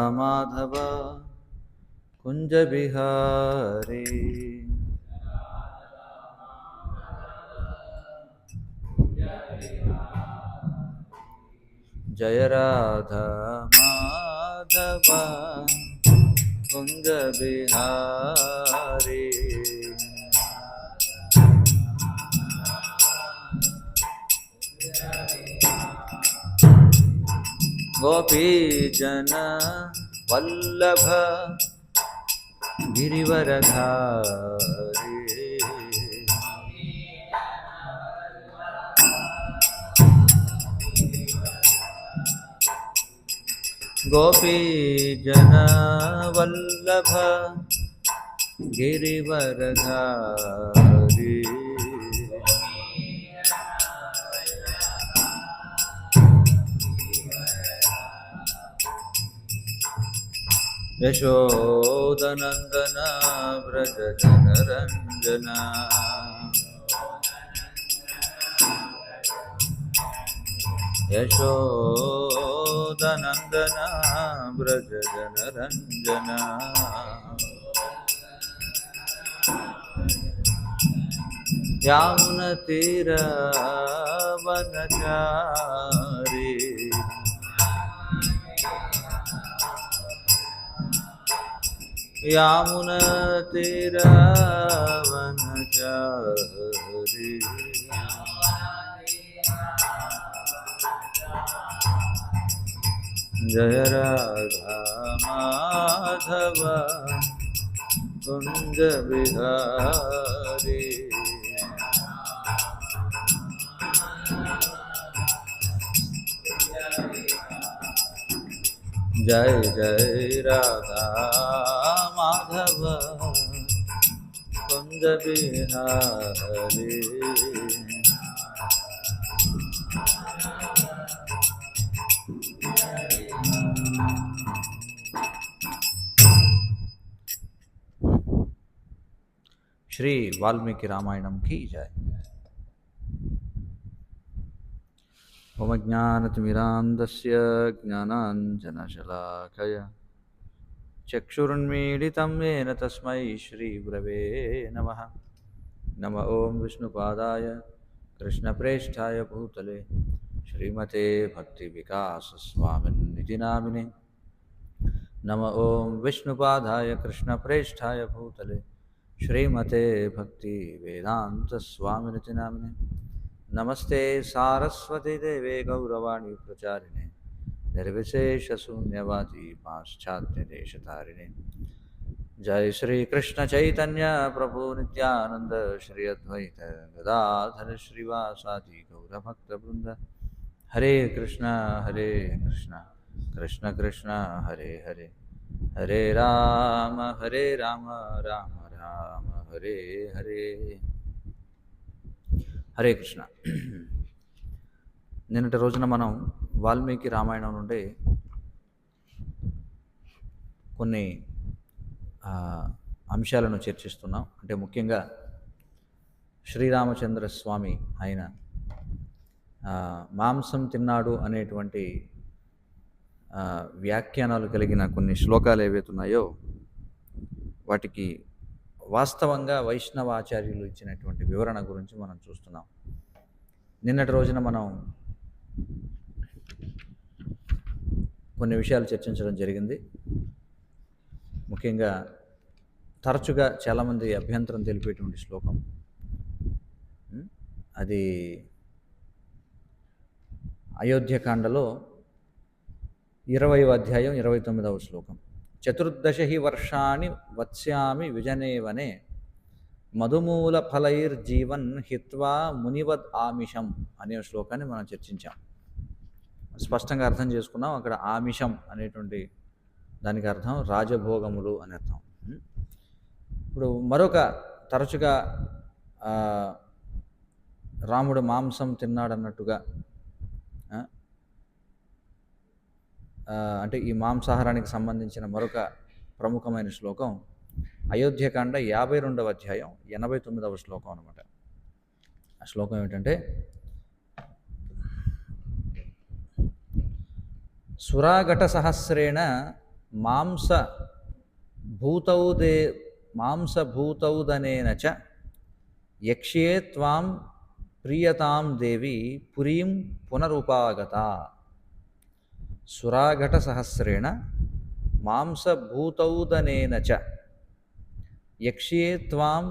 మాధవ కుంజ బిహారీ జయ రాధా మాధవ కుంజ బిహారీ గోపీజన వల్లభ గిరివరధారి గోపీజన వల్లభ గిరివరధారి యశోదనందన వ్రజ జనరంజన యశోదనందన వ్రజ జనరంజన యామున తీర వనచారి యామున తీర వనచారి జయ రాధా మాధవ కుంజ బిహారీ జయ జయ రాధా మాధవ కుంజ బిహారీ శ్రీ వాల్మీకి రామాయణం की जय। ओम ज्ञानतिमिरान्धस्य ज्ञानाञ्जनशलाकया चक्षुरुन्मीलितं येन तस्मै श्रीगुरवे नमः। नम ओं विष्णुपादाय कृष्णप्रेष्ठाय भूतले श्रीमते भक्तिविकासस्वामिन्निति नामिने। नम ओं विष्णुपादाय कृष्णप्रेष्ठाय भूतले श्रीमते भक्तिवेदान्तस्वामिनिति नामिने। नमस्ते सारस्वती देवे गौरवाणी प्रचारिणे निर्विशेषशून्यवादी पाश्चात्यदेशतारिणे। जय श्री कृष्ण चैतन्य प्रभु नित्यानंद श्री अद्वैत गदाधर श्रीवासादि गौरभक्तवृंद। हरे कृष्ण कृष्ण कृष्ण हरे हरे, हरे राम राम राम हरे हरे। హరే కృష్ణ. నిన్నటి రోజున మనం వాల్మీకి రామాయణం నుండి కొన్ని అంశాలను చర్చిస్తున్నాం. అంటే ముఖ్యంగా శ్రీరామచంద్ర స్వామి ఆయన మాంసం తిన్నాడు అనేటువంటి వ్యాఖ్యానాలు కలిగిన కొన్ని శ్లోకాలు ఏవైతున్నాయో వాటికి వాస్తవంగా వైష్ణవాచార్యులు ఇచ్చినటువంటి వివరణ గురించి మనం చూస్తున్నాం. నిన్నటి రోజున మనం కొన్ని విషయాలు చర్చించడం జరిగింది. ముఖ్యంగా తరచుగా చాలామంది అభ్యంతరం తెలిపేటువంటి శ్లోకం అది అయోధ్యకాండలో 20వ అధ్యాయం 29వ శ్లోకం. చతుర్దశ హి వర్షాణి వత్స్యామి విజనేవనే మధుమూల ఫలైర్జీవన్ హిత్వా మునివద్ ఆమిషం అనే శ్లోకాన్ని మనం చర్చించాం. స్పష్టంగా అర్థం చేసుకున్నాం. అక్కడ ఆమిషం అనేటువంటి దానికి అర్థం రాజభోగములు అని అర్థం. ఇప్పుడు మరొక తరచుగా రాముడు మాంసం తిన్నాడన్నట్టుగా, అంటే ఈ మాంసాహారానికి సంబంధించిన మరొక ప్రముఖమైన శ్లోకం అయోధ్యకాండ 52వ అధ్యాయం 89వ శ్లోకం అనమాట. ఆ శ్లోకం ఏమిటంటే, సురాఘట సహస్రేణ మాంసభూతౌదే మాంసభూతౌదనేన చ యక్ష్యే త్వాం ప్రియతాం దేవి పురీం పునరుపాగత. సురాఘట సహస్రేణ మాంసభూతౌదనేన చ యక్ష్యే త్వాం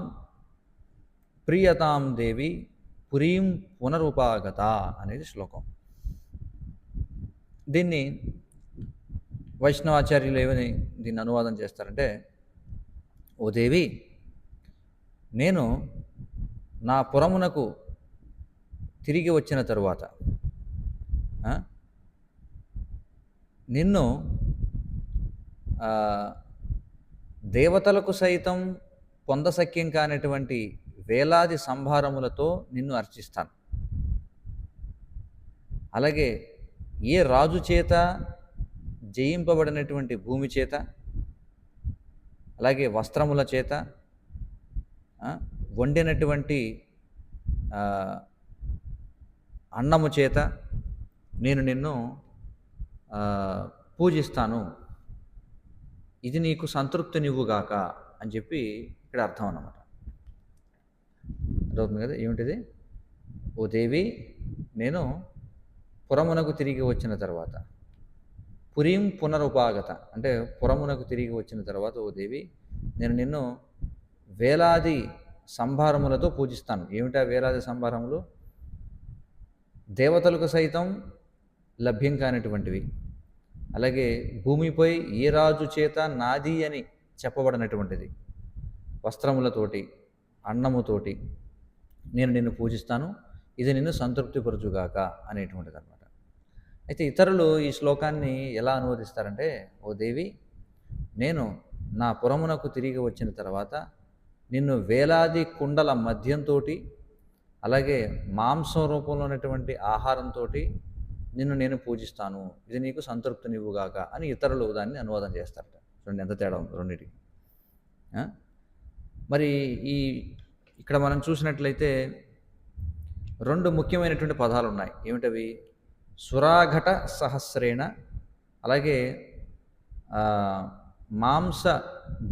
ప్రియతాం దేవి పురీం పునరుపాగత అనేది శ్లోకం. దీన్ని వైష్ణవాచార్యులు ఏమని దీన్ని అనువాదం చేస్తారంటే, ఓ దేవి, నేను నా పురమునకు తిరిగి వచ్చిన తరువాత నిన్ను దేవతలకు సైతం పొందసఖ్యం కానటువంటి వేలాది సంభారములతో నిన్ను అర్చిస్తాను. అలాగే ఏ రాజు చేత జయింపబడినటువంటి భూమి చేత, అలాగే వస్త్రముల చేత, వండినటువంటి అన్నము చేత నేను నిన్ను పూజిస్తాను. ఇది నీకు సంతృప్తినివ్వుగాక అని చెప్పి ఇక్కడ అర్థం అన్నమాట. అర్థమవుతుంది కదా? ఏమిటిది? ఓ దేవి, నేను పురమునకు తిరిగి వచ్చిన తర్వాత, పురీం పునరుపాగత అంటే పురమునకు తిరిగి వచ్చిన తర్వాత, ఓ దేవి, నేను నిన్ను వేలాది సంభారములతో పూజిస్తాను. ఏమిటా వేలాది సంభారములు? దేవతలకు సైతం లభ్యం కానటువంటివి, అలాగే భూమిపై ఏ రాజు చేత నాది అని చెప్పబడినటువంటిది, వస్త్రములతోటి, అన్నముతోటి నేను నిన్ను పూజిస్తాను. ఇది నిన్ను సంతృప్తిపరచుగాక అనేటువంటిది అనమాట. అయితే ఇతరులు ఈ శ్లోకాన్ని ఎలా అనువదిస్తారంటే, ఓ దేవి, నేను నా పురమునకు తిరిగి వచ్చిన తర్వాత నిన్ను వేలాది కుండల మద్యంతో, అలాగే మాంసం రూపంలో ఉన్నటువంటి ఆహారంతో నిన్ను నేను పూజిస్తాను. ఇది నీకు సంతృప్తినివ్వుగాక అని ఇతరులు దాన్ని అనువాదం చేస్తారట. చూడండి ఎంత తేడా ఉంది రెండింటికి. మరి ఇక్కడ మనం చూసినట్లయితే రెండు ముఖ్యమైనటువంటి పదాలు ఉన్నాయి. ఏమిటవి? సురాఘట సహస్రేణ, అలాగే మాంస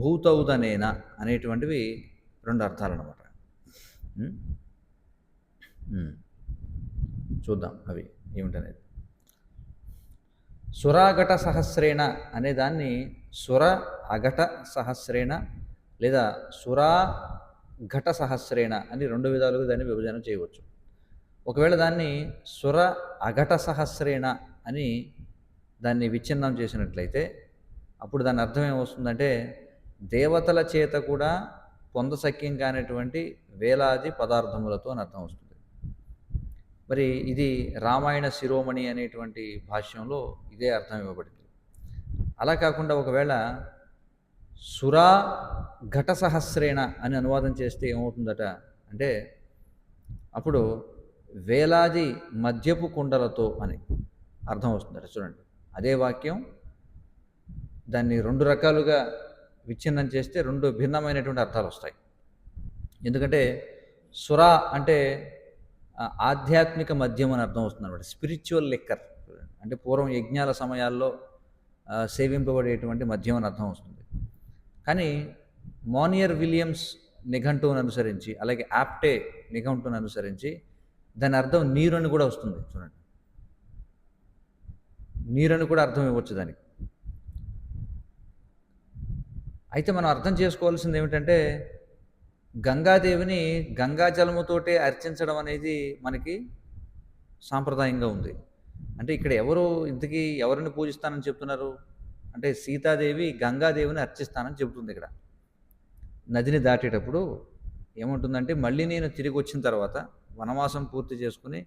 భూతౌదనేన అనేటువంటివి రెండు అర్థాలు అన్నమాట. చూద్దాం అవి ఏమిటనేది. సురాఘట సహస్రేణ అనే దాన్ని సుర అఘట సహస్రేణ లేదా సురా ఘట సహస్రేణ అని రెండు విధాలుగా దాన్ని విభజన చేయవచ్చు. ఒకవేళ దాన్ని సుర అఘట సహస్రేణ అని దాన్ని విచ్ఛిన్నం చేసినట్లయితే అప్పుడు దాని అర్థం ఏమొస్తుందంటే, దేవతల చేత కూడా పొందసఖ్యం కానటువంటి వేలాది పదార్థములతో అని అర్థం వస్తుంది. మరి ఇది రామాయణ శిరోమణి అనేటువంటి భాష్యంలో ఇదే అర్థం ఇవ్వబడింది. అలా కాకుండా ఒకవేళ సురా ఘట సహస్రేణ అని అనువాదం చేస్తే ఏమవుతుందట అంటే, అప్పుడు వేలాది మద్యపు కుండలతో అని అర్థం వస్తుందట. చూడండి, అదే వాక్యం దాన్ని రెండు రకాలుగా విచ్ఛిన్నం చేస్తే రెండు భిన్నమైనటువంటి అర్థాలు వస్తాయి. ఎందుకంటే సురా అంటే ఆధ్యాత్మిక మద్యం అని అర్థం వస్తుంది అనమాట. స్పిరిచువల్ లిక్కర్ అంటే పూర్వం యజ్ఞాల సమయాల్లో సేవింపబడేటువంటి మద్యం అని అర్థం వస్తుంది. కానీ మోనియర్ విలియమ్స్ నిఘంటువును అనుసరించి, అలాగే ఆప్టే నిఘంటువును అనుసరించి దాని అర్థం నీరు అని కూడా వస్తుంది. చూడండి, నీరు అని కూడా అర్థం ఇవ్వచ్చు దానికి. అయితే మనం అర్థం చేసుకోవాల్సింది ఏమిటంటే, గంగాదేవిని గంగాజలముతోటే అర్చించడం అనేది మనకి సాంప్రదాయంగా ఉంది. అంటే ఇక్కడ ఇంతకీ ఎవరిని పూజిస్తానని చెప్తున్నారు అంటే, సీతాదేవి గంగాదేవిని అర్చిస్తానని చెబుతుంది. ఇక్కడ నదిని దాటేటప్పుడు ఏముంటుందంటే, మళ్ళీ నేను తిరిగి వచ్చిన తర్వాత, వనవాసం పూర్తి చేసుకుని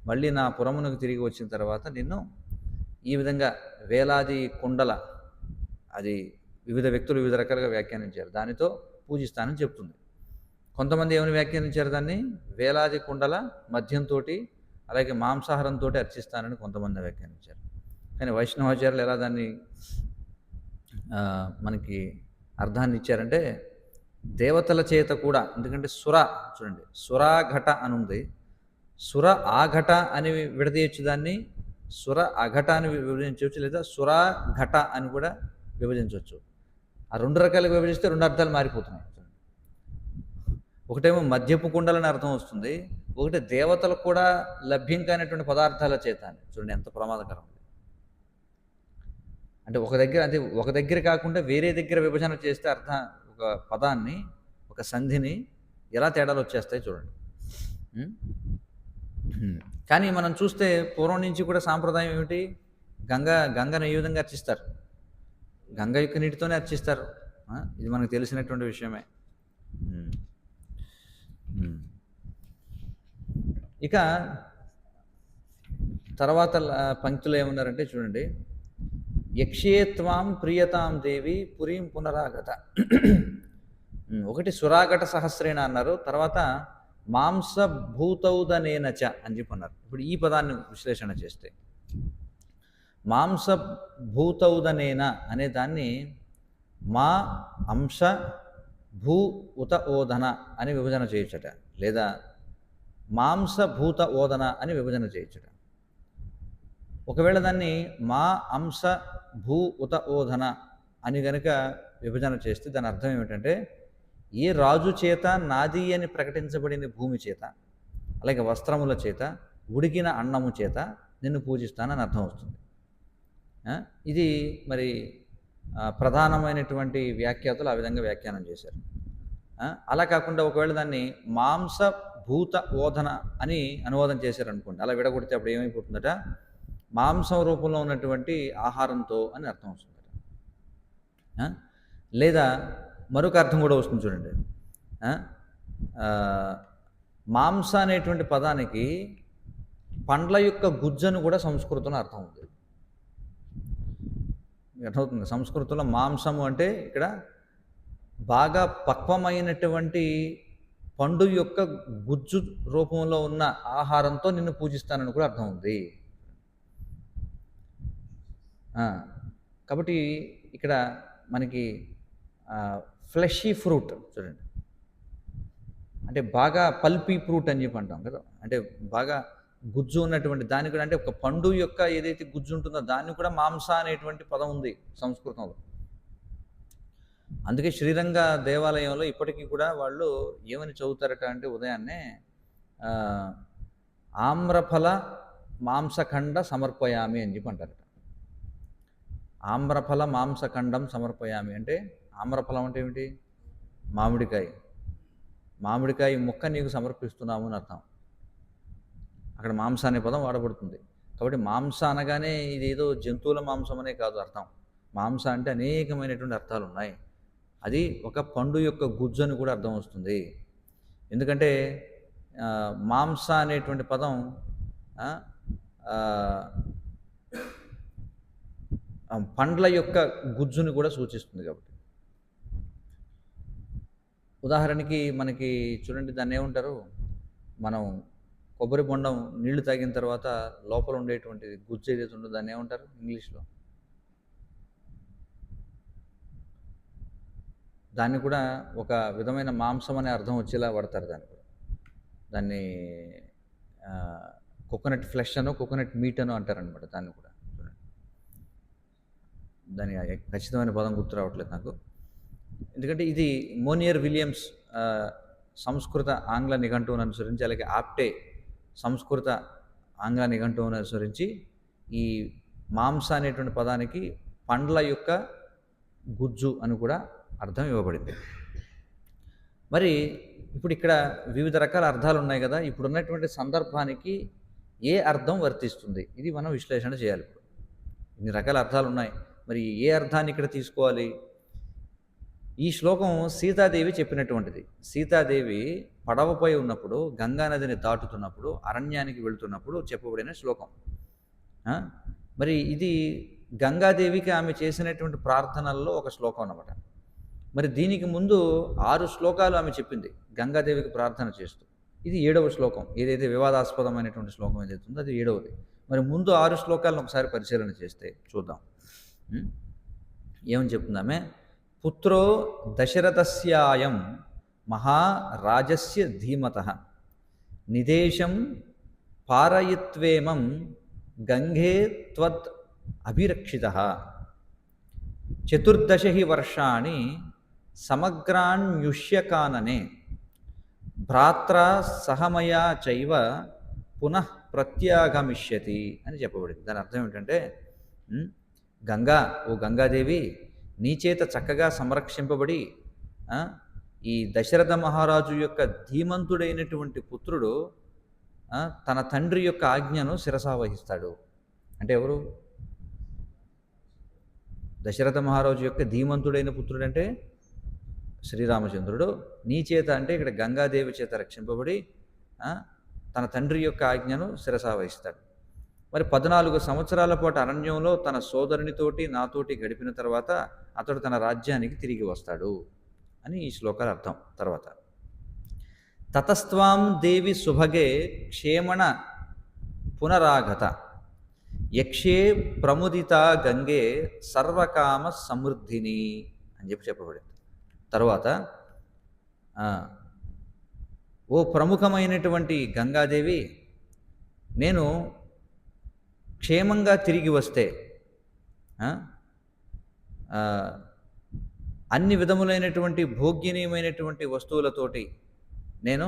మళ్ళీ నా పురమునకు తిరిగి వచ్చిన తర్వాత నిన్ను ఈ విధంగా వేలాది కుండల, అది వివిధ వ్యక్తులు వివిధ రకాలుగా వ్యాఖ్యానించారు, దానితో పూజిస్తానని చెప్తుంది. కొంతమంది ఏమని వ్యాఖ్యానించారు దాన్ని? వేలాది కుండల మద్యంతో అలాగే మాంసాహారంతో అర్చిస్తానని కొంతమంది వ్యాఖ్యానించారు. కానీ వైష్ణవాచార్యులు ఎలా దాన్ని మనకి అర్థాన్ని ఇచ్చారంటే, దేవతల చేత కూడా, ఎందుకంటే చూడండి, సురాఘట అని ఉంది, సుర ఆఘట అని విడదీయచ్చు, దాన్ని సుర అఘట అని విభజించవచ్చు, లేదా సురాఘట అని కూడా విభజించవచ్చు. ఆ 2 రకాలుగా విభజిస్తే 2 అర్థాలు మారిపోతున్నాయి. ఒకటేమో మద్యపు కుండలని అర్థం వస్తుంది, ఒకటి దేవతలకు కూడా లభ్యం కానటువంటి పదార్థాల చేత అని. చూడండి ఎంత ప్రమాదకరం. అంటే ఒక దగ్గర కాకుండా వేరే దగ్గర విభజన చేస్తే ఒక పదాన్ని, ఒక సంధిని ఎలా తేడాలు వచ్చేస్తాయి చూడండి. కానీ మనం చూస్తే పూర్వం నుంచి కూడా సాంప్రదాయం ఏమిటి? గంగను ఏ విధంగా అర్చిస్తారు? గంగ యొక్క నీటితోనే అర్చిస్తారు. ఇది మనకు తెలిసినటువంటి విషయమే. ఇక తర్వాత పంక్తులు ఏమన్నారంటే చూడండి, యక్ష్యేత్వాం ప్రియతాం దేవి పురీం పునరాగత. ఒకటి సురాగట సహస్రేణ అన్నారు, తర్వాత మాంసభూతౌదనేనచ అని చెప్పి అన్నారు. ఇప్పుడు ఈ పదాన్ని విశ్లేషణ చేస్తే మాంసభూతౌదనేన అనే దాన్ని మా అంశ భూ ఉత ఓదన అని విభజన చేయొచ్చట, లేదా మాంసభూత ఓదన అని విభజన చేయొచ్చట. ఒకవేళ దాన్ని మా అంశ భూ ఉత ఓదన అని గనుక విభజన చేస్తే దాని అర్థం ఏమిటంటే, ఏ రాజు చేత నాది అని ప్రకటించబడిన భూమి చేత, అలాగే వస్త్రముల చేత, ఉడికిన అన్నము చేత నిన్ను పూజిస్తానని అర్థం వస్తుంది. ఇది మరి ప్రధానమైనటువంటి వ్యాఖ్యాతలు ఆ విధంగా వ్యాఖ్యానం చేశారు. అలా కాకుండా ఒకవేళ దాన్ని మాంసభూత ఓదన అని అనువాదం చేశారనుకోండి, అలా విడగొడితే అప్పుడు ఏమైపోతుందట, మాంసం రూపంలో ఉన్నటువంటి ఆహారంతో అని అర్థం వస్తుందట. లేదా మరొక అర్థం కూడా వస్తుంది చూడండి, మాంస అనేటువంటి పదానికి పండ్ల యొక్క గుజ్జను కూడా సంస్కృతంలో అర్థం ఉంది. అర్థమవుతుంది. సంస్కృతంలో మాంసము అంటే ఇక్కడ బాగా పక్వమైనటువంటి పండు యొక్క గుజ్జు రూపంలో ఉన్న ఆహారంతో నిన్ను పూజిస్తానని కూడా అర్థం ఉంది. కాబట్టి ఇక్కడ మనకి ఫ్లెషీ ఫ్రూట్ చూడండి, అంటే బాగా పల్పీ ఫ్రూట్ అని చెప్పి అంటాం కదా, అంటే బాగా గుజ్జు ఉన్నటువంటి దాన్ని కూడా, అంటే ఒక పండు యొక్క ఏదైతే గుజ్జు ఉంటుందో దాన్ని కూడా మాంస అనేటువంటి పదం ఉంది సంస్కృతంలో. అందుకే శ్రీరంగ దేవాలయంలో ఇప్పటికీ కూడా వాళ్ళు ఏమని చదువుతారట అంటే ఉదయాన్నే ఆమ్రఫల మాంసఖండ సమర్పయామి అని చెప్పి అంటారట. ఆమ్రఫల మాంసఖండం సమర్పయామి అంటే, ఆమ్రఫలం అంటే ఏమిటి? మామిడికాయ ముక్క నీకు సమర్పిస్తున్నాము అని అర్థం. అక్కడ మాంస అనే పదం వాడబడుతుంది. కాబట్టి మాంస అనగానే ఇదేదో జంతువుల మాంసం అనే కాదు అర్థం. మాంస అంటే అనేకమైనటువంటి అర్థాలు ఉన్నాయి. అది ఒక పండు యొక్క గుజ్జు అని కూడా అర్థం వస్తుంది. ఎందుకంటే మాంస అనేటువంటి పదం పండ్ల యొక్క గుజ్జుని కూడా సూచిస్తుంది. కాబట్టి ఉదాహరణకి మనకి చూడండి, దాన్ని ఏమంటారు, మనం కొబ్బరి బొండం నీళ్లు తాగిన తర్వాత లోపల ఉండేటువంటి గుజ్జు ఏదైతే ఉంటుందో దాన్ని ఏమంటారు ఇంగ్లీష్లో? దాన్ని కూడా ఒక విధమైన మాంసం అనే అర్థం వచ్చేలా వాడతారు. దాన్ని కోకోనట్ ఫ్లెష్ అనో కోకోనట్ మీట్ అనో అంటారనమాట. దాన్ని కూడా దాని ఖచ్చితమైన పదం గుర్తు రావట్లేదు నాకు. ఎందుకంటే ఇది మోనియర్ విలియమ్స్ సంస్కృత ఆంగ్ల నిఘంటువును అనుసరించి, అలాగే ఆప్టే సంస్కృత ఆంగ్ల నిఘంటువును అనుసరించి ఈ మాంస అనేటువంటి పదానికి పండ్ల యొక్క గుజ్జు అని కూడా అర్థం ఇవ్వబడింది. మరి ఇప్పుడు ఇక్కడ వివిధ రకాల అర్థాలు ఉన్నాయి కదా, ఇప్పుడున్నటువంటి సందర్భానికి ఏ అర్థం వర్తిస్తుంది, ఇది మనం విశ్లేషణ చేయాలి. ఇప్పుడు ఇన్ని రకాల అర్థాలు ఉన్నాయి, మరి ఏ అర్థాన్ని ఇక్కడ తీసుకోవాలి? ఈ శ్లోకం సీతాదేవి చెప్పినటువంటిది. సీతాదేవి పడవపై ఉన్నప్పుడు, గంగానదిని దాటుతున్నప్పుడు, అరణ్యానికి వెళుతున్నప్పుడు చెప్పబడిన శ్లోకం. మరి ఇది గంగాదేవికి ఆమె చేసినటువంటి ప్రార్థనల్లో ఒక శ్లోకం అన్నమాట. మరి దీనికి ముందు 6 శ్లోకాలు ఆమె చెప్పింది గంగాదేవికి ప్రార్థన చేస్తూ. ఇది 7వ శ్లోకం, ఏదైతే వివాదాస్పదమైనటువంటి శ్లోకం ఏదైతే ఉందో అది 7వది. మరి ముందు 6 శ్లోకాలను ఒకసారి పరిశీలన చేస్తే చూద్దాం ఏమని చెప్తుందామే. పుత్రో దశరథస్యాయం మహారాజస్య ధీమతః నిదేశం పారయిత్వేమం గంగే త్వద్ అభిరక్షితః. చతుర్దశ హి వర్షాణి సమగ్రాన్యుష్యకాననే భ్రాత్రా సహమయా చైవ పునః ప్రత్యాగమిష్యతి అని చెప్పబడింది. దాని అర్థం ఏమిటంటే గంగా, ఓ గంగాదేవి, నీ చేత చక్కగా సంరక్షింపబడి ఈ దశరథ మహారాజు యొక్క ధీమంతుడైనటువంటి పుత్రుడు తన తండ్రి యొక్క ఆజ్ఞను శిరసావహిస్తాడు. అంటే ఎవరు? దశరథ మహారాజు యొక్క ధీమంతుడైన పుత్రుడు అంటే శ్రీరామచంద్రుడు. నీ చేత అంటే ఇక్కడ గంగాదేవి చేత రక్షింపబడి తన తండ్రి యొక్క ఆజ్ఞను శిరసావహిస్తాడు. మరి 14 సంవత్సరాల పాటు అరణ్యంలో తన సోదరునితోటి నాతోటి గడిపిన తర్వాత అతడు తన రాజ్యానికి తిరిగి వస్తాడు అని ఈ శ్లోకాల అర్థం. తర్వాత తతస్త్వాం దేవి సుభగే క్షేమణ పునరాగత యక్షే ప్రముదిత గంగే సర్వకామ సమృద్ధిని అని చెప్పబడింది. తర్వాత ఓ ప్రముఖమైనటువంటి గంగాదేవి, నేను క్షేమంగా తిరిగి వస్తే అన్ని విధములైనటువంటి భోగ్యనీయమైనటువంటి వస్తువులతోటి నేను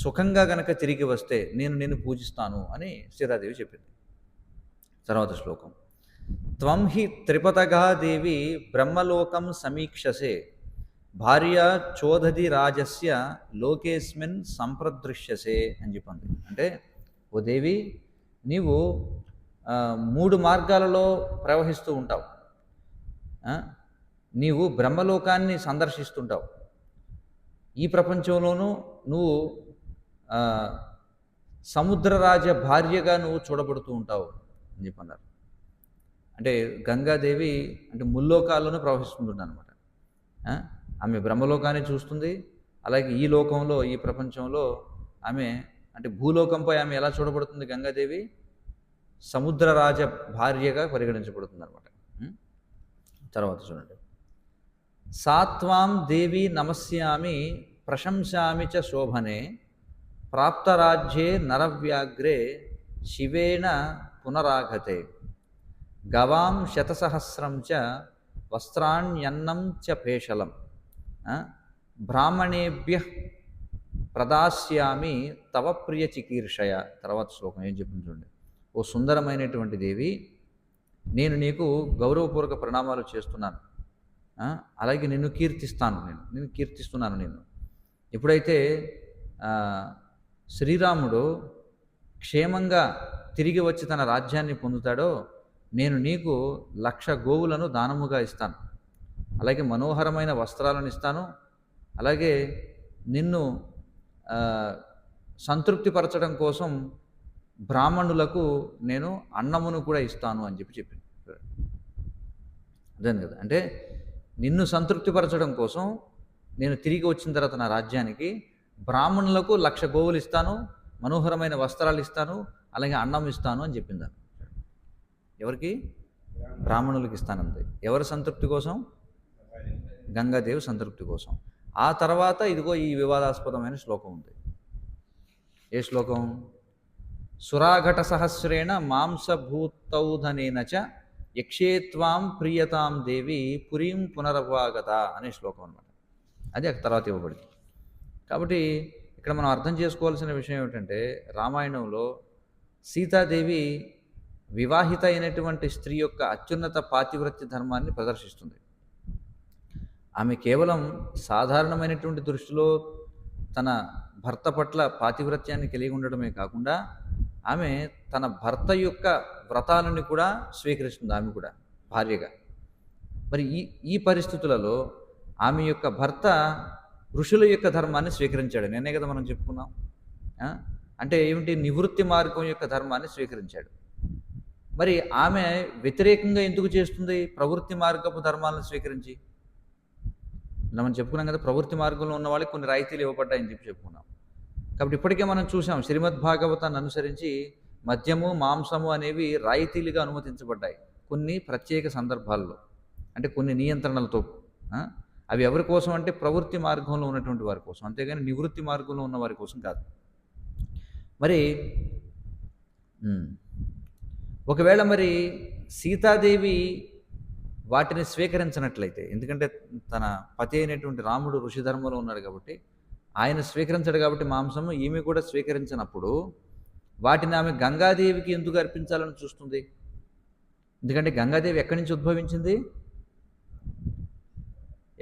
సుఖంగా గనక తిరిగి వస్తే నేను పూజిస్తాను అని సీతాదేవి చెప్పింది. తర్వాత శ్లోకం త్వం హి త్రిపదగా దేవి బ్రహ్మలోకం సమీక్షసే భార్య చోదధి రాజస్య లోకేస్మిన్ సంప్రదృశ్యసే అని చెప్పింది. అంటే ఓ దేవి, నీవు 3 మార్గాలలో ప్రవహిస్తూ ఉంటావు. నీవు బ్రహ్మలోకాన్ని సందర్శిస్తుంటావు. ఈ ప్రపంచంలోనూ నువ్వు సముద్రరాజ భార్యగా నువ్వు చూడబడుతూ ఉంటావు అని చెప్పన్నారు. అంటే గంగాదేవి అంటే ముల్లోకాల్లోనూ ప్రవహిస్తుంది అనమాట. ఆమె బ్రహ్మలోకాన్ని చూస్తుంది. అలాగే ఈ లోకంలో, ఈ ప్రపంచంలో ఆమె అంటే భూలోకంపై ఆమె ఎలా చూడబడుతుంది? గంగాదేవి సముద్రరాజ భార్యగా పరిగణించబడుతుంది అనమాట. తర్వాత చూడండి, సాత్వాం దేవి నమస్యామి ప్రశంసామి చ శోభనే ప్రాప్తరాజ్యే నరవ్యాగ్రే శివేన పునరాగతే గవాం శతసహస్రం చ వస్త్రాణ్యన్నం చ పేషలం బ్రాహ్మణేభ్య ప్రదాస్యామి తవ ప్రియ చికీర్షయ. తర్వాత శ్లోకం ఏం చెప్పింది చూడండి. ఓ సుందరమైనటువంటి దేవి, నేను నీకు గౌరవపూర్వక ప్రణామాలు చేస్తున్నాను. అలాగే నిన్ను కీర్తిస్తాను. నేను కీర్తిస్తున్నాను నిన్ను. ఎప్పుడైతే శ్రీరాముడు క్షేమంగా తిరిగి వచ్చి తన రాజ్యాన్ని పొందుతాడో నేను నీకు 1,00,000 గోవులను దానముగా ఇస్తాను. అలాగే మనోహరమైన వస్త్రాలను ఇస్తాను. అలాగే నిన్ను సంతృప్తిపరచడం కోసం బ్రాహ్మణులకు నేను అన్నమును కూడా ఇస్తాను అని చెప్పింది. అదే కదా, అంటే నిన్ను సంతృప్తిపరచడం కోసం నేను తిరిగి వచ్చిన తర్వాత నా రాజ్యానికి బ్రాహ్మణులకు 1,00,000 గోవులు ఇస్తాను, మనోహరమైన వస్త్రాలు ఇస్తాను, అలాగే అన్నం ఇస్తాను అని చెప్పింది. ఎవరికి? బ్రాహ్మణులకు ఇస్తానంది. ఎవరి సంతృప్తి కోసం? గంగాదేవి సంతృప్తి కోసం. ఆ తర్వాత ఇదిగో ఈ వివాదాస్పదమైన శ్లోకం ఉంది. ఏ శ్లోకం? సురాఘట సహస్రేణ మాంసభూతౌధనేన చ యక్షేత్వాం ప్రియతాం దేవి పురీం పునరవాగత అనే శ్లోకం అనమాట. అది తర్వాత ఇవ్వబడింది. కాబట్టి ఇక్కడ మనం అర్థం చేసుకోవాల్సిన విషయం ఏమిటంటే, రామాయణంలో సీతాదేవి వివాహిత అయినటువంటి స్త్రీ యొక్క అత్యున్నత పాతివ్రత్య ధర్మాన్ని ప్రదర్శిస్తుంది. ఆమె కేవలం సాధారణమైనటువంటి దృష్టిలో తన భర్త పట్ల పాతివ్రత్యాన్ని కలిగి ఉండడమే కాకుండా ఆమె తన భర్త యొక్క వ్రతాలను కూడా స్వీకరిస్తుంది. ఆమె కూడా భార్యగా. మరి ఈ పరిస్థితులలో ఆమె యొక్క భర్త ఋషుల యొక్క ధర్మాన్ని స్వీకరించాడు. నిన్నే కదా మనం చెప్పుకున్నాం. అంటే ఏమిటి? నివృత్తి మార్గం యొక్క ధర్మాన్ని స్వీకరించాడు. మరి ఆమె వ్యతిరేకంగా ఎందుకు చేస్తుంది? ప్రవృత్తి మార్గపు ధర్మాలను స్వీకరించి. మనం చెప్పుకున్నాం కదా, ప్రవృత్తి మార్గంలో ఉన్న వాళ్ళకి కొన్ని రాయితీలు ఇవ్వబడ్డాయని చెప్పుకున్నాం. కాబట్టి ఇప్పటికే మనం చూసాం, శ్రీమద్ భాగవతాన్ని అనుసరించి మద్యము, మాంసము అనేవి రాయితీలుగా అనుమతించబడ్డాయి కొన్ని ప్రత్యేక సందర్భాల్లో, అంటే కొన్ని నియంత్రణలతో. అవి ఎవరి కోసం అంటే ప్రవృత్తి మార్గంలో ఉన్నటువంటి వారి కోసం, అంతేగాని నివృత్తి మార్గంలో ఉన్న వారి కోసం కాదు. మరి ఒకవేళ మరి సీతాదేవి వాటిని స్వీకరించినట్లయితే, ఎందుకంటే తన పతి అయినటువంటి రాముడు ఋషి ధర్మంలో ఉన్నాడు కాబట్టి ఆయన స్వీకరించాడు కాబట్టి మాంసము ఈమె కూడా స్వీకరించినప్పుడు వాటిని ఆమె గంగాదేవికి ఎందుకు అర్పించాలని చూస్తుంది? ఎందుకంటే గంగాదేవి ఎక్కడి నుంచి ఉద్భవించింది?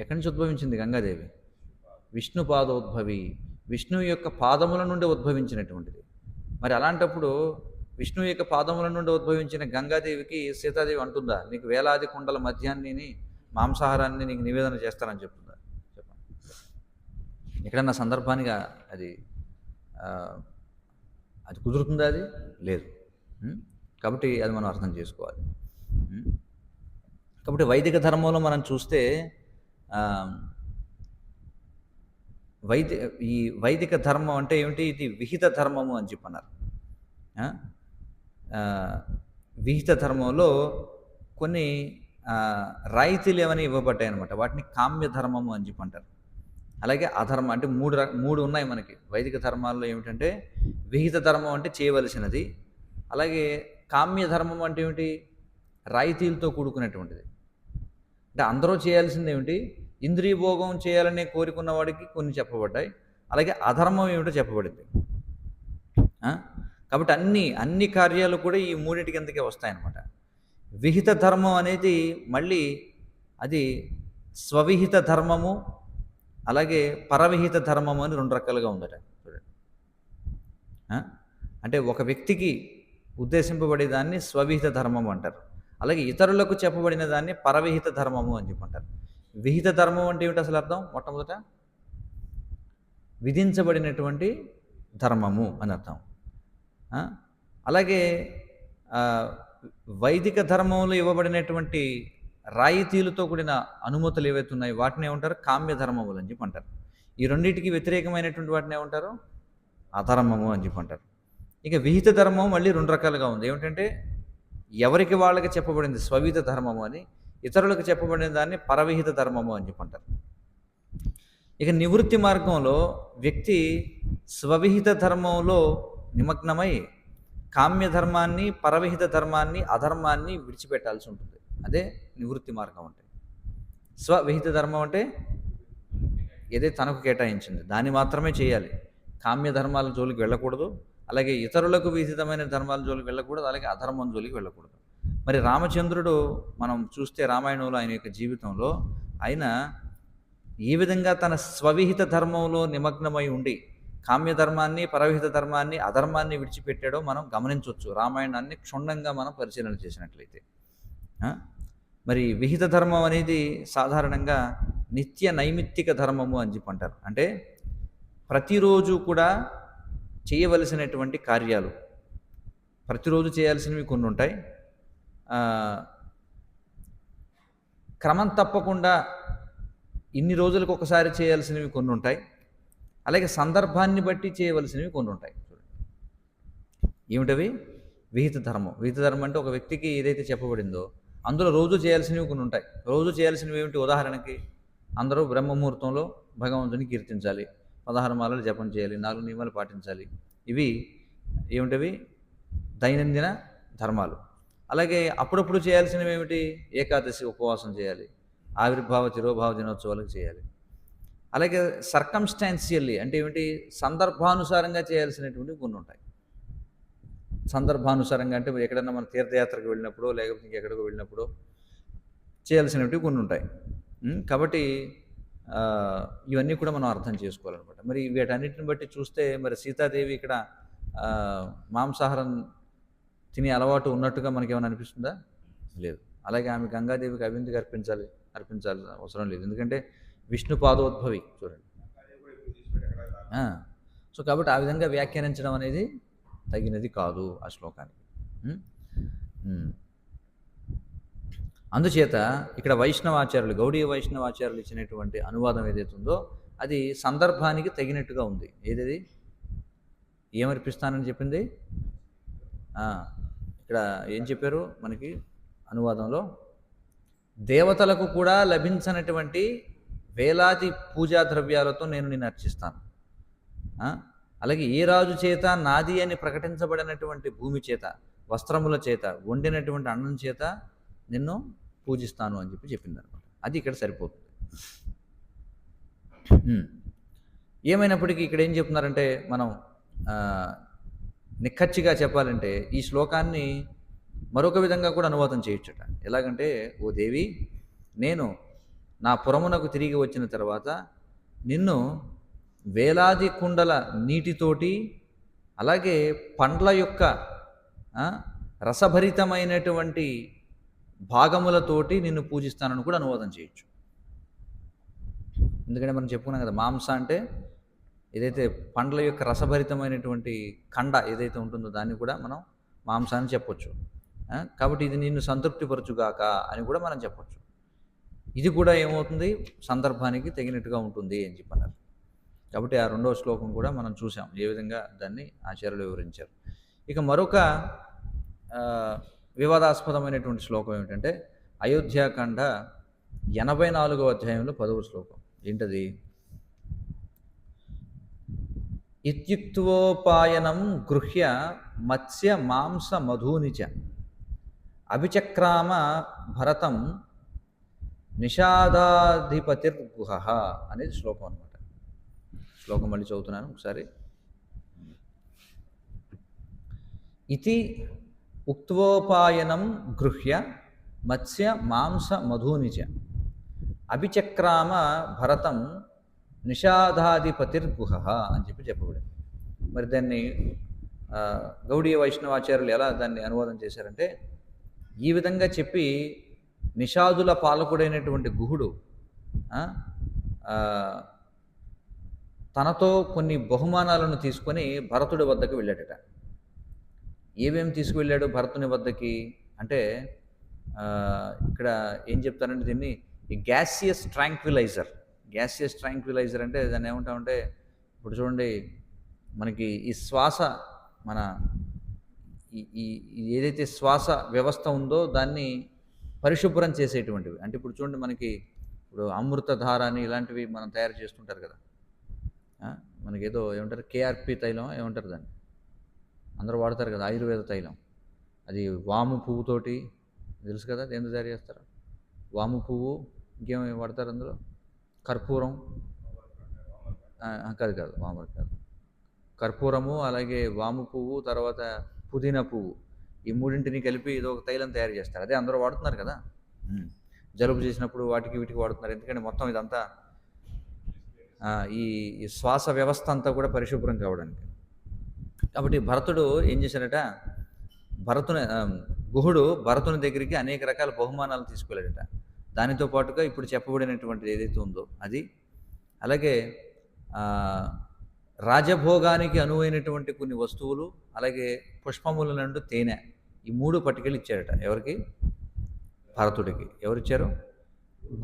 ఎక్కడి నుంచి ఉద్భవించింది గంగాదేవి? విష్ణు పాదోద్భవి, విష్ణువు యొక్క పాదముల నుండి ఉద్భవించినటువంటిది. మరి అలాంటప్పుడు విష్ణువు యొక్క పాదముల నుండి ఉద్భవించిన గంగాదేవికి సీతాదేవి అంటుందా, నీకు వేలాది కుండల మద్యాన్ని మాంసాహారాన్ని నీకు నివేదన చేస్తానని చెప్తుందా? చెప్పండి. ఎక్కడన్నా సందర్భానికి అది అది కుదురుతుందా? అది లేదు. కాబట్టి అది మనం అర్థం చేసుకోవాలి. కాబట్టి వైదిక ధర్మంలో మనం చూస్తే ఈ వైదిక ధర్మం అంటే ఏమిటి? ఇది విహిత ధర్మము అని చెప్పన్నారు. విహిత ధర్మంలో కొన్ని రాయితీలు ఏమని ఇవ్వబడ్డాయి అనమాట. వాటిని కామ్య ధర్మము అని చెప్పి అంటారు. అలాగే అధర్మం అంటే మూడు ఉన్నాయి మనకి వైదిక ధర్మాల్లో. ఏమిటంటే విహిత ధర్మం అంటే చేయవలసినది, అలాగే కామ్య ధర్మం అంటే ఏమిటి? రాయితీలతో కూడుకునేటువంటిది. అంటే అందరూ చేయాల్సింది ఏమిటి? ఇంద్రియ భోగం చేయాలనే కోరుకున్న వాడికి కొన్ని చెప్పబడ్డాయి, అలాగే అధర్మం ఏమిటో చెప్పబడింది. కాబట్టి అన్ని కార్యాలు కూడా ఈ మూడింటి కిందకే వస్తాయన్నమాట. విహిత ధర్మం అనేది మళ్ళీ అది స్వవిహిత ధర్మము, అలాగే పరవిహిత ధర్మము అని రెండు రకాలుగా ఉందట. చూడండి, అంటే ఒక వ్యక్తికి ఉద్దేశింపబడే దాన్ని స్వవిహిత ధర్మము అంటారు, అలాగే ఇతరులకు చెప్పబడిన దాన్ని పరవిహిత ధర్మము అని చెప్పంటారు. విహిత ధర్మం అంటే ఏమిటి అసలు అర్థం? మొట్టమొదట విధించబడినటువంటి ధర్మము అని అర్థం. అలాగే వైదిక ధర్మంలో ఇవ్వబడినటువంటి రాయితీలతో కూడిన అనుమతులు ఏవైతే ఉన్నాయో వాటిని ఏమంటారు? కామ్య ధర్మములు అని చెప్పి అంటారు. ఈ రెండింటికి వ్యతిరేకమైనటువంటి వాటిని ఏమంటారు? అధర్మము అని చెప్పి అంటారు. ఇక విహిత ధర్మం మళ్ళీ రెండు రకాలుగా ఉంది. ఏమిటంటే ఎవరికి వాళ్ళకి చెప్పబడింది స్వవిహిత ధర్మము అని, ఇతరులకు చెప్పబడిన దాన్ని పరవిహిత ధర్మము అని చెప్పంటారు. ఇక నివృత్తి మార్గంలో వ్యక్తి స్వవిహిత ధర్మంలో నిమగ్నమై కామ్య ధర్మాన్ని, పరవిహిత ధర్మాన్ని, అధర్మాన్ని విడిచిపెట్టాల్సి ఉంటుంది. అదే నివృత్తి మార్గం అంటే. స్వవిహిత ధర్మం అంటే ఏదైతే తనకు కేటాయించింది దాన్ని మాత్రమే చేయాలి. కామ్య ధర్మాల జోలికి వెళ్ళకూడదు, అలాగే ఇతరులకు విహితమైన ధర్మాల జోలికి వెళ్ళకూడదు, అలాగే అధర్మం జోలికి వెళ్ళకూడదు. మరి రామచంద్రుడు మనం చూస్తే రామాయణంలో ఆయన యొక్క జీవితంలో ఆయన ఈ విధంగా తన స్వవిహిత ధర్మంలో నిమగ్నమై ఉండి కామ్య ధర్మాన్ని, పరవిహిత ధర్మాన్ని, అధర్మాన్ని విడిచిపెట్టాడో మనం గమనించవచ్చు రామాయణాన్ని క్షుణ్ణంగా మనం పరిశీలన చేసినట్లయితే. మరి విహిత ధర్మం అనేది సాధారణంగా నిత్య నైమిత్తిక ధర్మము అని చెప్పి అంటారు. అంటే ప్రతిరోజు కూడా చేయవలసినటువంటి కార్యాలు, ప్రతిరోజు చేయాల్సినవి కొన్ని ఉంటాయి. క్రమం తప్పకుండా ఇన్ని రోజులకు ఒకసారి చేయాల్సినవి కొన్ని ఉంటాయి, అలాగే సందర్భాన్ని బట్టి చేయవలసినవి కొన్ని ఉంటాయి. ఏమిటవి? విహిత ధర్మం. విహిత ధర్మం అంటే ఒక వ్యక్తికి ఏదైతే చెప్పబడిందో అందులో రోజు చేయాల్సినవి కొన్ని ఉంటాయి. రోజు చేయాల్సినవి ఏమిటి? ఉదాహరణకి అందరూ బ్రహ్మముహూర్తంలో భగవంతుని కీర్తించాలి, 16 మాలలు జపం చేయాలి, 4 నియమాలు పాటించాలి. ఇవి ఏమిటవి? దైనందిన ధర్మాలు. అలాగే అప్పుడప్పుడు చేయాల్సినవి ఏమిటి? ఏకాదశి ఉపవాసం చేయాలి, ఆవిర్భావ తిరోభావ దినోత్సవాలకు చేయాలి. అలాగే సర్కమ్స్టాన్షియల్లీ అంటే ఏమిటి? సందర్భానుసారంగా చేయాల్సినటువంటి కొన్ని ఉంటాయి. సందర్భానుసారంగా అంటే ఎక్కడన్నా మనం తీర్థయాత్రకు వెళ్ళినప్పుడు, లేకపోతే ఇంకెక్కడికో వెళ్ళినప్పుడు చేయాల్సినవి కొన్ని ఉంటాయి. కాబట్టి ఇవన్నీ కూడా మనం అర్థం చేసుకోవాలన్నమాట. మరి వీటన్నిటిని బట్టి చూస్తే మరి సీతాదేవి ఇక్కడ మాంసాహారం తినే అలవాటు ఉన్నట్టుగా మనకి ఏమైనా అనిపిస్తుందా? లేదు. అలాగే ఆమె గంగాదేవికి అవి ఎందుకు అర్పించాల్సిన అవసరం లేదు, ఎందుకంటే విష్ణు పాదోద్భవి. చూడండి. సో కాబట్టి ఆ విధంగా వ్యాఖ్యానించడం అనేది తగినది కాదు ఆ శ్లోకానికి. అందుచేత ఇక్కడ వైష్ణవాచార్యులు, గౌడీయ వైష్ణవాచార్యులు ఇచ్చినటువంటి అనువాదం ఏదైతే ఉందో అది సందర్భానికి తగినట్టుగా ఉంది. ఏదది? ఏమర్పిస్తానని చెప్పింది? ఇక్కడ ఏం చెప్పారు మనకి అనువాదంలో? దేవతలకు కూడా లభించనటువంటి వేలాది పూజా ద్రవ్యాలతో నేను నిన్ను అర్చిస్తాను. అలాగే ఏ రాజు చేత నాది అని ప్రకటించబడినటువంటి భూమి చేత, వస్త్రముల చేత, వండినటువంటి అన్నం చేత నిన్ను పూజిస్తాను అని చెప్పింది అనమాట. అది ఇక్కడ సరిపోతుంది. ఏమైనప్పటికీ ఇక్కడ ఏం చెప్తున్నారంటే మనం నిక్కచ్చిగా చెప్పాలంటే ఈ శ్లోకాన్ని మరొక విధంగా కూడా అనువాదం చేయొచ్చుట. ఎలాగంటే, ఓ దేవి, నేను నా పురమునకు తిరిగి వచ్చిన తర్వాత నిన్ను వేలాది కుండల నీటితోటి అలాగే పండ్ల యొక్క రసభరితమైనటువంటి భాగములతోటి నిన్ను పూజిస్తానని కూడా అనువాదం చేయొచ్చు. ఎందుకంటే మనం చెప్పుకున్నాం కదా, మాంస అంటే ఏదైతే పండ్ల యొక్క రసభరితమైనటువంటి కండ ఏదైతే ఉంటుందో దాన్ని కూడా మనం మాంస అని చెప్పొచ్చు. కాబట్టి ఇది నిన్ను సంతృప్తిపరచుగాక అని కూడా మనం చెప్పొచ్చు. ఇది కూడా ఏమవుతుంది, సందర్భానికి తగినట్టుగా ఉంటుంది అని చెప్పన్నారు. కాబట్టి ఆ రెండవ శ్లోకం కూడా మనం చూసాం ఏ విధంగా దాన్ని ఆచార్యులు వివరించారు. ఇక మరొక వివాదాస్పదమైనటువంటి శ్లోకం ఏమిటంటే అయోధ్యాకాండ 84వ అధ్యాయంలో 10వ శ్లోకం. ఏంటది? ఇత్యుక్తోపాయనం గృహ్య మత్స్య మాంస మధూనిచ అభిచక్రామ భరతం నిషాదాధిపతిర్గుహ అనేది శ్లోకం అనమాట. శ్లోకం మళ్ళీ చదువుతున్నాను ఒకసారి. ఇతి ఉక్తోపాయనం గృహ్య మత్స్య మాంస మధూనిచ అభిచక్రామ భరతం నిషాదాధిపతిర్గుహ అని చెప్పబడింది. మరి దాన్ని గౌడీయ వైష్ణవాచార్యులు ఎలా దాన్ని అనువాదం చేశారంటే, ఈ విధంగా చెప్పి నిషాదుల పాలకుడైనటువంటి గుహుడు తనతో కొన్ని బహుమానాలను తీసుకొని భరతుడి వద్దకు వెళ్ళాడట. ఏమేమి తీసుకువెళ్ళాడు భరతుని వద్దకి అంటే, ఇక్కడ ఏం చెప్తారంటే దీన్ని ఈ గ్యాసియస్ ట్రాంక్విలైజర్. గ్యాసియస్ ట్రాంక్విలైజర్ అంటే దాన్ని ఏమంటామంటే, ఇప్పుడు చూడండి మనకి ఈ శ్వాస మన ఈ ఏదైతే శ్వాస వ్యవస్థ ఉందో దాన్ని పరిశుభ్రం చేసేటువంటివి. అంటే ఇప్పుడు చూడండి మనకి ఇప్పుడు అమృతధార అని ఇలాంటివి మనం తయారు చేస్తుంటారు కదా. మనకి ఏదో ఏమంటారు కేఆర్పి తైలం ఏమంటారు దాన్ని అందరూ వాడతారు కదా, ఆయుర్వేద తైలం. అది వాము పువ్వుతోటి తెలుసు కదా, దేంతో తయారు చేస్తారు? వాము పువ్వు, ఇంకేమేమి వాడతారు అందులో? కర్పూరం కాదు వాము కాదు, కర్పూరము అలాగే వాము పువ్వు తర్వాత పుదీనా పువ్వు, ఈ మూడింటిని కలిపి ఏదో ఒక తైలం తయారు చేస్తారు. అదే అందరూ వాడుతున్నారు కదా, జలుబు చేసినప్పుడు వాటికి వీటికి వాడుతున్నారు. ఎందుకంటే మొత్తం ఇదంతా ఈ శ్వాస వ్యవస్థ అంతా కూడా పరిశుభ్రం కావడానికి. కాబట్టి భరతుడు ఏం చేశాడట, గుహుడు భరతుని దగ్గరికి అనేక రకాల బహుమానాలు తీసుకెళ్ళాడట. దానితో పాటుగా ఇప్పుడు చెప్పబడినటువంటిది ఏదైతే ఉందో అది, అలాగే రాజభోగానికి అనువైనటువంటి కొన్ని వస్తువులు, అలాగే పుష్పముల నుండి తేనె, ఈ 3 పట్టుకెళ్ళి ఇచ్చాడట. ఎవరికి? భరతుడికి. ఎవరిచ్చారు?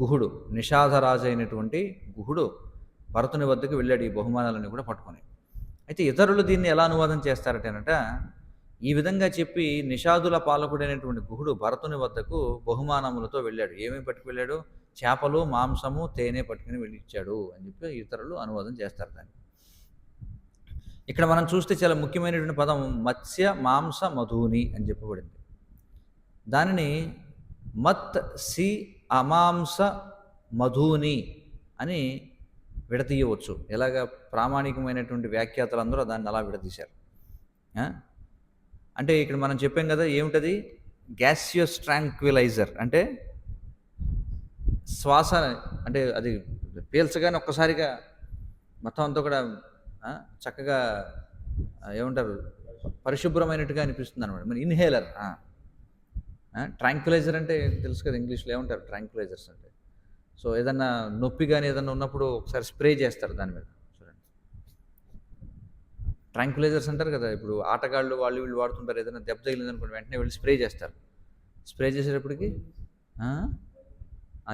గుహుడు. నిషాధరాజు అయినటువంటి గుహుడు భరతుని వద్దకు వెళ్ళాడు ఈ బహుమానాలన్నీ కూడా పట్టుకొని. అయితే ఇతరులు దీన్ని ఎలా అనువాదం చేస్తారటేనట, ఈ విధంగా చెప్పి నిషాదుల పాలకుడైనటువంటి గుహుడు భరతుని వద్దకు బహుమానములతో వెళ్ళాడు. ఏమేమి పట్టుకు వెళ్ళాడు? చేపలు, మాంసము, తేనె పట్టుకుని వెళ్ళిచ్చాడు అని చెప్పి ఇతరులు అనువాదం చేస్తారు దాన్ని. ఇక్కడ మనం చూస్తే చాలా ముఖ్యమైనటువంటి పదం మత్స్య మాంస మధూని అని చెప్పబడింది. దానిని మత్ సి అమాంస మధూని అని విడతీయవచ్చు. ఎలాగ ప్రామాణికమైనటువంటి వ్యాఖ్యాతలు అందరూ దాన్ని అలా విడదీశారు. అంటే ఇక్కడ మనం చెప్పాం కదా, ఏమిటది? గ్యాసియస్ ట్రాంక్విలైజర్ అంటే శ్వాస, అంటే అది పీల్చగానే ఒక్కసారిగా మొత్తం అంతా కూడా చక్కగా ఏమంటారు పరిశుభ్రమైనట్టుగా అనిపిస్తుంది అనమాట. మన ఇన్హేలర్. ట్రాంక్విలైజర్ అంటే తెలుసు కదా, ఇంగ్లీష్లో ఏమంటారు ట్రాంక్విలైజర్స్ అంటే. సో ఏదన్నా నొప్పి కానీ ఏదన్నా ఉన్నప్పుడు ఒకసారి స్ప్రే చేస్తారు దాని మీద. చూడండి, ట్రాంక్విలైజర్స్ అంటారు కదా. ఇప్పుడు ఆటగాళ్ళు వాళ్ళు వీళ్ళు వాడుతుంటారు. ఏదైనా దెబ్బ తగిలింది అనుకోండి వెంటనే వెళ్ళి స్ప్రే చేస్తారు. స్ప్రే చేసేటప్పటికి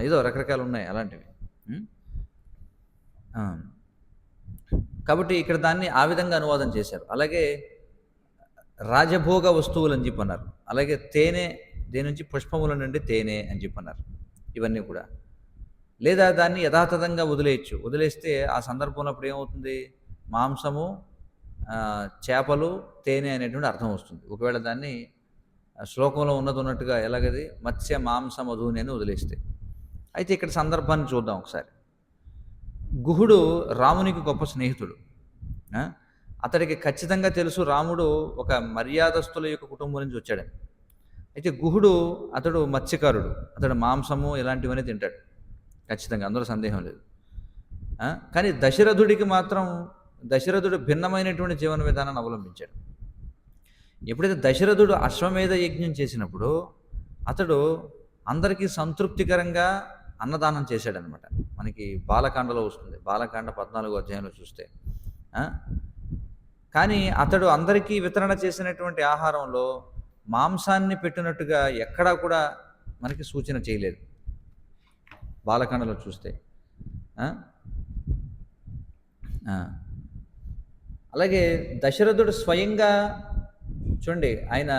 ఏదో రకరకాలు ఉన్నాయి అలాంటివి. కాబట్టి ఇక్కడ దాన్ని ఆ విధంగా అనువాదం చేశారు. అలాగే రాజభోగ వస్తువులు అని చెప్పన్నారు. అలాగే తేనె, దేని నుంచి? పుష్పముల నుండి తేనె అని చెప్పన్నారు. ఇవన్నీ కూడా లేదా దాన్ని యథాతథంగా వదిలేయచ్చు. వదిలేస్తే ఆ సందర్భంలో అప్పుడు ఏమవుతుంది? మాంసము, చేపలు, తేనె అనేటువంటి అర్థం వస్తుంది. ఒకవేళ దాన్ని శ్లోకంలో ఉన్నట్టుగా ఎలాగది మత్స్య మాంస మధుని అని వదిలేస్తే. అయితే ఇక్కడ సందర్భాన్ని చూద్దాం ఒకసారి. గుహుడు రామునికి గొప్ప స్నేహితుడు. అతడికి ఖచ్చితంగా తెలుసు రాముడు ఒక మర్యాదస్తుల యొక్క కుటుంబం నుంచి వచ్చాడని. అయితే గుహుడు అతడు మత్స్యకారుడు, అతడు మాంసము ఇలాంటివన్నీ తింటాడు ఖచ్చితంగా, అందులో సందేహం లేదు. కానీ దశరథుడు భిన్నమైనటువంటి జీవన విధానాన్ని అవలంబించాడు. ఎప్పుడైతే దశరథుడు అశ్వమేధ యజ్ఞం చేసినప్పుడు అతడు అందరికీ సంతృప్తికరంగా అన్నదానం చేశాడనమాట. మనకి బాలకాండలో వస్తుంది, బాలకాండ 14వ అధ్యాయంలో చూస్తే. కానీ అతడు అందరికీ వితరణ చేసినటువంటి ఆహారంలో మాంసాన్ని పెట్టినట్టుగా ఎక్కడా కూడా మనకి సూచన చేయలేదు బాలకాండలో చూస్తే. అలాగే దశరథుడు స్వయంగా చూడండి, ఆయన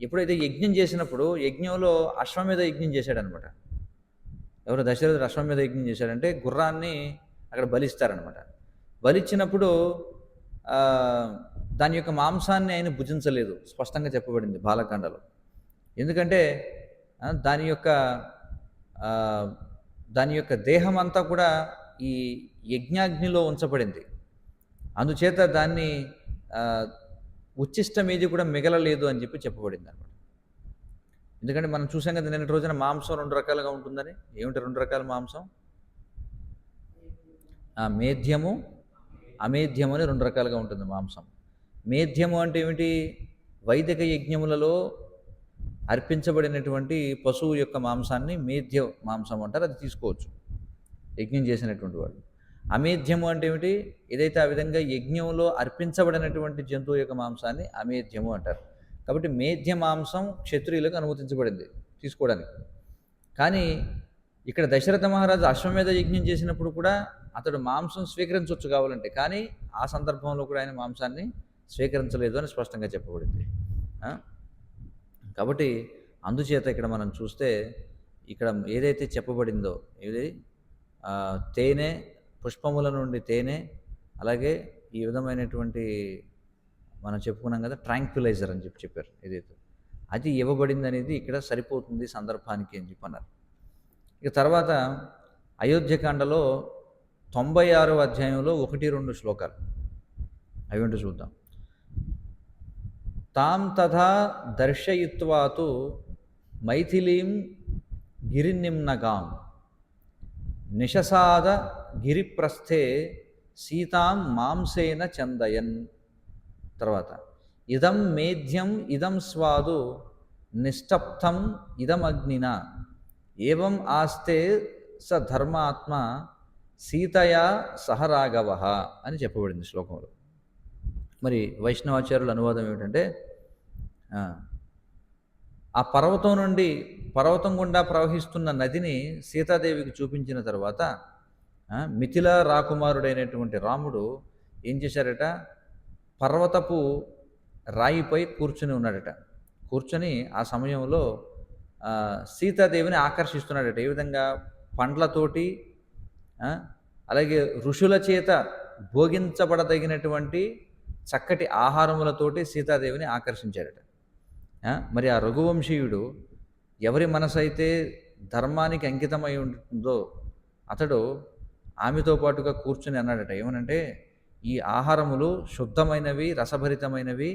ఎప్పుడైతే యజ్ఞం చేసినప్పుడు యజ్ఞంలో అశ్వమేధ యజ్ఞం చేశాడనమాట. ఎవరు? దశరథుడు అశ్వమేధ యజ్ఞం చేశాడంటే గుర్రాన్ని అక్కడ బలిస్తారనమాట. బలిచ్చినప్పుడు దాని యొక్క మాంసాన్ని ఆయన భుజించలేదు, స్పష్టంగా చెప్పబడింది బాలకాండలో. ఎందుకంటే దాని యొక్క దేహం అంతా కూడా ఈ యజ్ఞాగ్నిలో ఉంచబడింది. అందుచేత దాన్ని ఉచ్చిష్టం ఏది కూడా మిగలలేదు అని చెప్పబడింది అనమాట. ఎందుకంటే మనం చూసాం కదా నిన్నటి రోజున మాంసం 2 రకాలుగా ఉంటుందని. ఏమిటి 2 రకాల మాంసం? మేధ్యము, అమేధ్యము అని 2 రకాలుగా ఉంటుంది మాంసం. మేధ్యము అంటే ఏమిటి? వైదిక యజ్ఞములలో అర్పించబడినటువంటి పశువు యొక్క మాంసాన్ని మేధ్య మాంసం అంటారు, అది తీసుకోవచ్చు యజ్ఞం చేసినటువంటి వాడు. అమేధ్యము అంటే ఏమిటి? ఏదైతే ఆ విధంగా యజ్ఞంలో అర్పించబడినటువంటి జంతువు యొక్క మాంసాన్ని అమేధ్యము అంటారు. కాబట్టి మేధ్య మాంసం క్షత్రియులకు అనుమతించబడింది తీసుకోవడానికి. కానీ ఇక్కడ దశరథ మహారాజు అశ్వమేధ యజ్ఞం చేసినప్పుడు కూడా అతడు మాంసం స్వీకరించవచ్చు కావాలంటే, కానీ ఆ సందర్భంలో కూడా ఆయన మాంసాన్ని స్వీకరించలేదు అని స్పష్టంగా చెప్పబడింది. కాబట్టి అందుచేత ఇక్కడ మనం చూస్తే ఇక్కడ ఏదైతే చెప్పబడిందో, ఏది తేనె, పుష్పముల నుండి తేనె, అలాగే ఈ విధమైనటువంటి మనం చెప్పుకున్నాం కదా ట్రాంక్విలైజర్ అని చెప్పారు, ఏదైతే అది ఇవ్వబడింది అనేది ఇక్కడ సరిపోతుంది సందర్భానికి అని చెప్పన్నారు. ఇక తర్వాత అయోధ్యకాండలో 96వ అధ్యాయంలో 1-2 శ్లోకాలు అవి ఏంటో చూద్దాం. తాం తథా దర్శయిత్వాతు మైథిలీం గిరినిమ్నగాం నిశసాద గిరిప్రస్థే సీతాం మాంసేన చందయన్. తర్వాత ఇదం మేధ్యం ఇదం స్వాదు నిష్టప్తం ఇదమగ్నిన ఏవం ఆస్తే స ధర్మాత్మ సీతయా సహరాఘవ అని చెప్పబడింది శ్లోకంలో. మరి వైష్ణవాచార్యుల అనువాదం ఏమిటంటే, ఆ పర్వతం గుండా ప్రవహిస్తున్న నదిని సీతాదేవికి చూపించిన తర్వాత మిథిలా రాకుమారుడైనటువంటి రాముడు ఏం చేశారట, పర్వతపు రాయిపై కూర్చుని ఉన్నాడట. కూర్చొని ఆ సమయంలో సీతాదేవిని ఆకర్షిస్తున్నాడట. ఏ విధంగా? పండ్లతోటి, అలాగే ఋషుల చేత భోగించబడదగినటువంటి చక్కటి ఆహారములతోటి సీతాదేవిని ఆకర్షించాడట. మరి ఆ రఘువంశీయుడు ఎవరి మనసు అయితే ధర్మానికి అంకితమై ఉంటుందో అతడు ఆమెతో పాటుగా కూర్చుని అన్నాడట, ఏమనంటే ఈ ఆహారములు శుద్ధమైనవి, రసభరితమైనవి,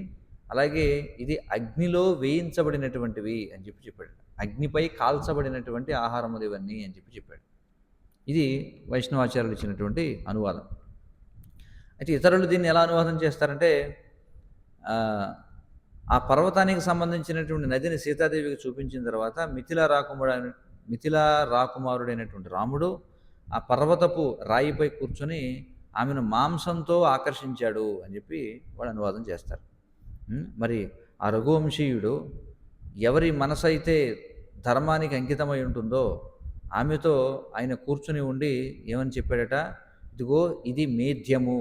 అలాగే ఇది అగ్నిలో వేయించబడినటువంటివి అని చెప్పాడు. అగ్నిపై కాల్చబడినటువంటి ఆహారములు ఇవన్నీ అని చెప్పాడు. ఇది వైష్ణవాచార్యులు ఇచ్చినటువంటి అనువాదం. అయితే ఇతరులు దీన్ని ఎలా అనువాదం చేస్తారంటే, ఆ పర్వతానికి సంబంధించినటువంటి నదిని సీతాదేవికి చూపించిన తర్వాత మిథిలా రాకుమారుడైనటువంటి రాముడు ఆ పర్వతపు రాయిపై కూర్చొని ఆమెను మాంసంతో ఆకర్షించాడు అని చెప్పి వాళ్ళు అనువాదం చేస్తారు. మరి ఆ రఘువంశీయుడు ఎవరి మనసు అయితే ధర్మానికి అంకితమై ఉంటుందో ఆమెతో ఆయన కూర్చుని ఉండి ఏమని చెప్పాడట, ఇదిగో ఇది మేధ్యము.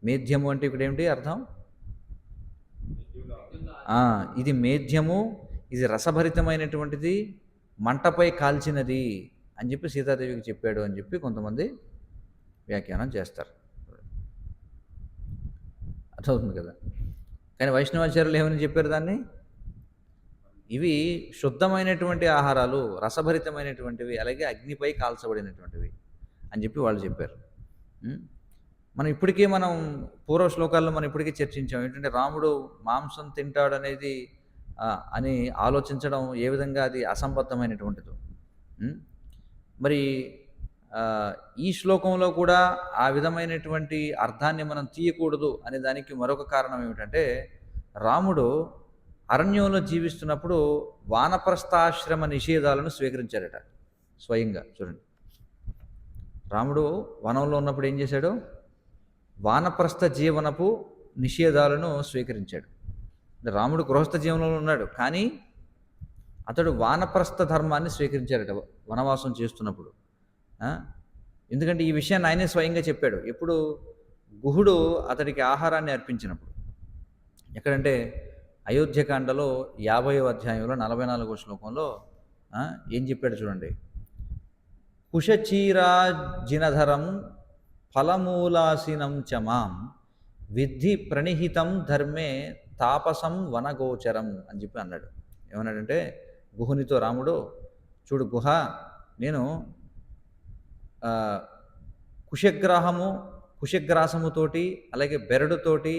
మేధ్యము అంటే ఇప్పుడు ఏమిటి అర్థం? ఇది మేధ్యము, ఇది రసభరితమైనటువంటిది, మంటపై కాల్చినది అని చెప్పి సీతాదేవికి చెప్పాడు అని చెప్పి కొంతమంది వ్యాఖ్యానం చేస్తారు. అర్థమవుతుంది కదా. కానీ వైష్ణవాచార్యులు ఏమని చెప్పారు దాన్ని? ఇవి శుద్ధమైనటువంటి ఆహారాలు, రసభరితమైనటువంటివి, అలాగే అగ్నిపై కాల్చబడినటువంటివి అని చెప్పి వాళ్ళు చెప్పారు. హ్మ్. మనం పూర్వ శ్లోకాల్లో మనం ఇప్పటికే చర్చించాం. ఏంటంటే రాముడు మాంసం తింటాడనేది అని ఆలోచించడం ఏ విధంగా అది అసంబద్ధమైనటువంటిదో. హ్మ్. మరి ఈ శ్లోకంలో కూడా ఆ విధమైనటువంటి అర్థాన్ని మనం తీయకూడదు అనే దానికి మరొక కారణం ఏమిటంటే, రాముడు అరణ్యంలో జీవిస్తున్నప్పుడు వానప్రస్థాశ్రమ నిషేధాలను స్వీకరించాడట స్వయంగా. చూడండి, రాముడు వనంలో ఉన్నప్పుడు ఏం చేశాడు? వానప్రస్థ జీవనపు నిషేధాలను స్వీకరించాడు. రాముడు గృహస్థ జీవనంలో ఉన్నాడు, కానీ అతడు వానప్రస్థ ధర్మాన్ని స్వీకరించాడట వనవాసం చేస్తున్నప్పుడు. ఎందుకంటే ఈ విషయాన్ని ఆయనే స్వయంగా చెప్పాడు. ఎప్పుడు? గుహుడు అతడికి ఆహారాన్ని అర్పించినప్పుడు. ఎక్కడంటే అయోధ్యకాండలో 50వ అధ్యాయంలో 44వ శ్లోకంలో ఏం చెప్పాడు చూడండి. కుశచీరాజినధరం ఫలమూలాసినం చ మాం విద్ధి ప్రణిహితం ధర్మే తాపసం వనగోచరం అని చెప్పి అన్నాడు. ఏమన్నాడంటే గుహునితో రాముడు, చూడు గుహ, నేను కుశగ్రాసముతోటి అలాగే బెరడుతోటి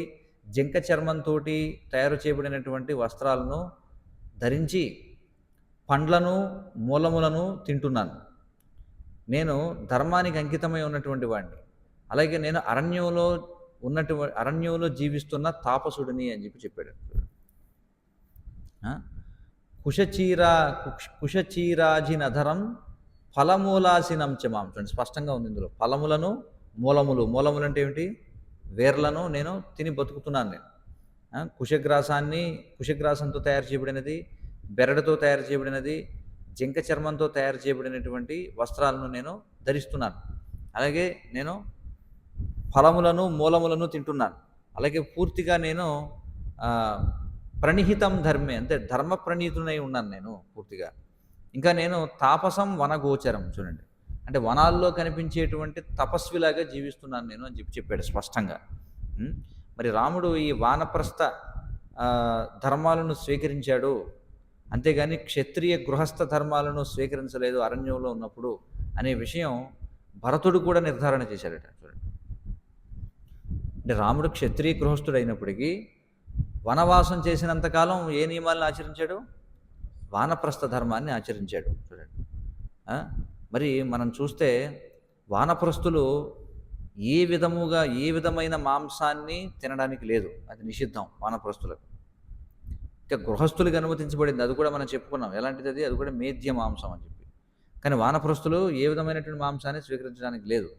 జింక చర్మంతో తయారు చేయబడినటువంటి వస్త్రాలను ధరించి పండ్లను మూలములను తింటున్నాను. నేను ధర్మానికి అంకితమై ఉన్నటువంటి వాడిని. అలాగే నేను అరణ్యంలో జీవిస్తున్న తాపసుడిని అని చెప్పాడు. కుశచీరాజినధరం ఫలమూలాసినం చ మాం. చూడండి, స్పష్టంగా ఉంది ఇందులో. ఫలములను మూలములు అంటే ఏమిటి? వేర్లను నేను తిని బతుకుతున్నాను. నేను కుశగ్రాసంతో తయారు చేయబడినది, బెరడుతో తయారు చేయబడినది, జింక చర్మంతో తయారు చేయబడినటువంటి వస్త్రాలను నేను ధరిస్తున్నాను. అలాగే నేను ఫలములను మూలములను తింటున్నాను. అలాగే పూర్తిగా నేను ప్రణిహితం ధర్మే, అంటే ధర్మ ప్రణీతునై ఉన్నాను నేను పూర్తిగా. ఇంకా నేను తాపసం వనగోచరం. చూడండి, అంటే వనాల్లో కనిపించేటువంటి తపస్విలాగా జీవిస్తున్నాను నేను అని చెప్పాడు స్పష్టంగా. మరి రాముడు ఈ వానప్రస్థ ధర్మాలను స్వీకరించాడు, అంతేగాని క్షత్రియ గృహస్థ ధర్మాలను స్వీకరించలేదు అరణ్యంలో ఉన్నప్పుడు అనే విషయం భరతుడు కూడా నిర్ధారణ చేశాడట. చూడండి, అంటే రాముడు క్షత్రియ గృహస్థుడు అయినప్పటికీ వనవాసం చేసినంతకాలం ఏ నియమాలను ఆచరించాడు? వానప్రస్థ ధర్మాన్ని ఆచరించాడు. చూడండి, మరి మనం చూస్తే వానప్రస్థులు ఏ విధమైన మాంసాన్ని తినడానికి లేదు, అది నిషిద్ధం వానప్రస్థులకు. ఇంకా గృహస్థులకు అనుమతించబడింది, అది కూడా మనం చెప్పుకున్నాం. ఎలాంటిది అది? అది కూడా మేధ్య మాంసం అని చెప్పి. కానీ వానప్రస్థులు ఏ విధమైనటువంటి మాంసాన్ని స్వీకరించడానికి లేదు.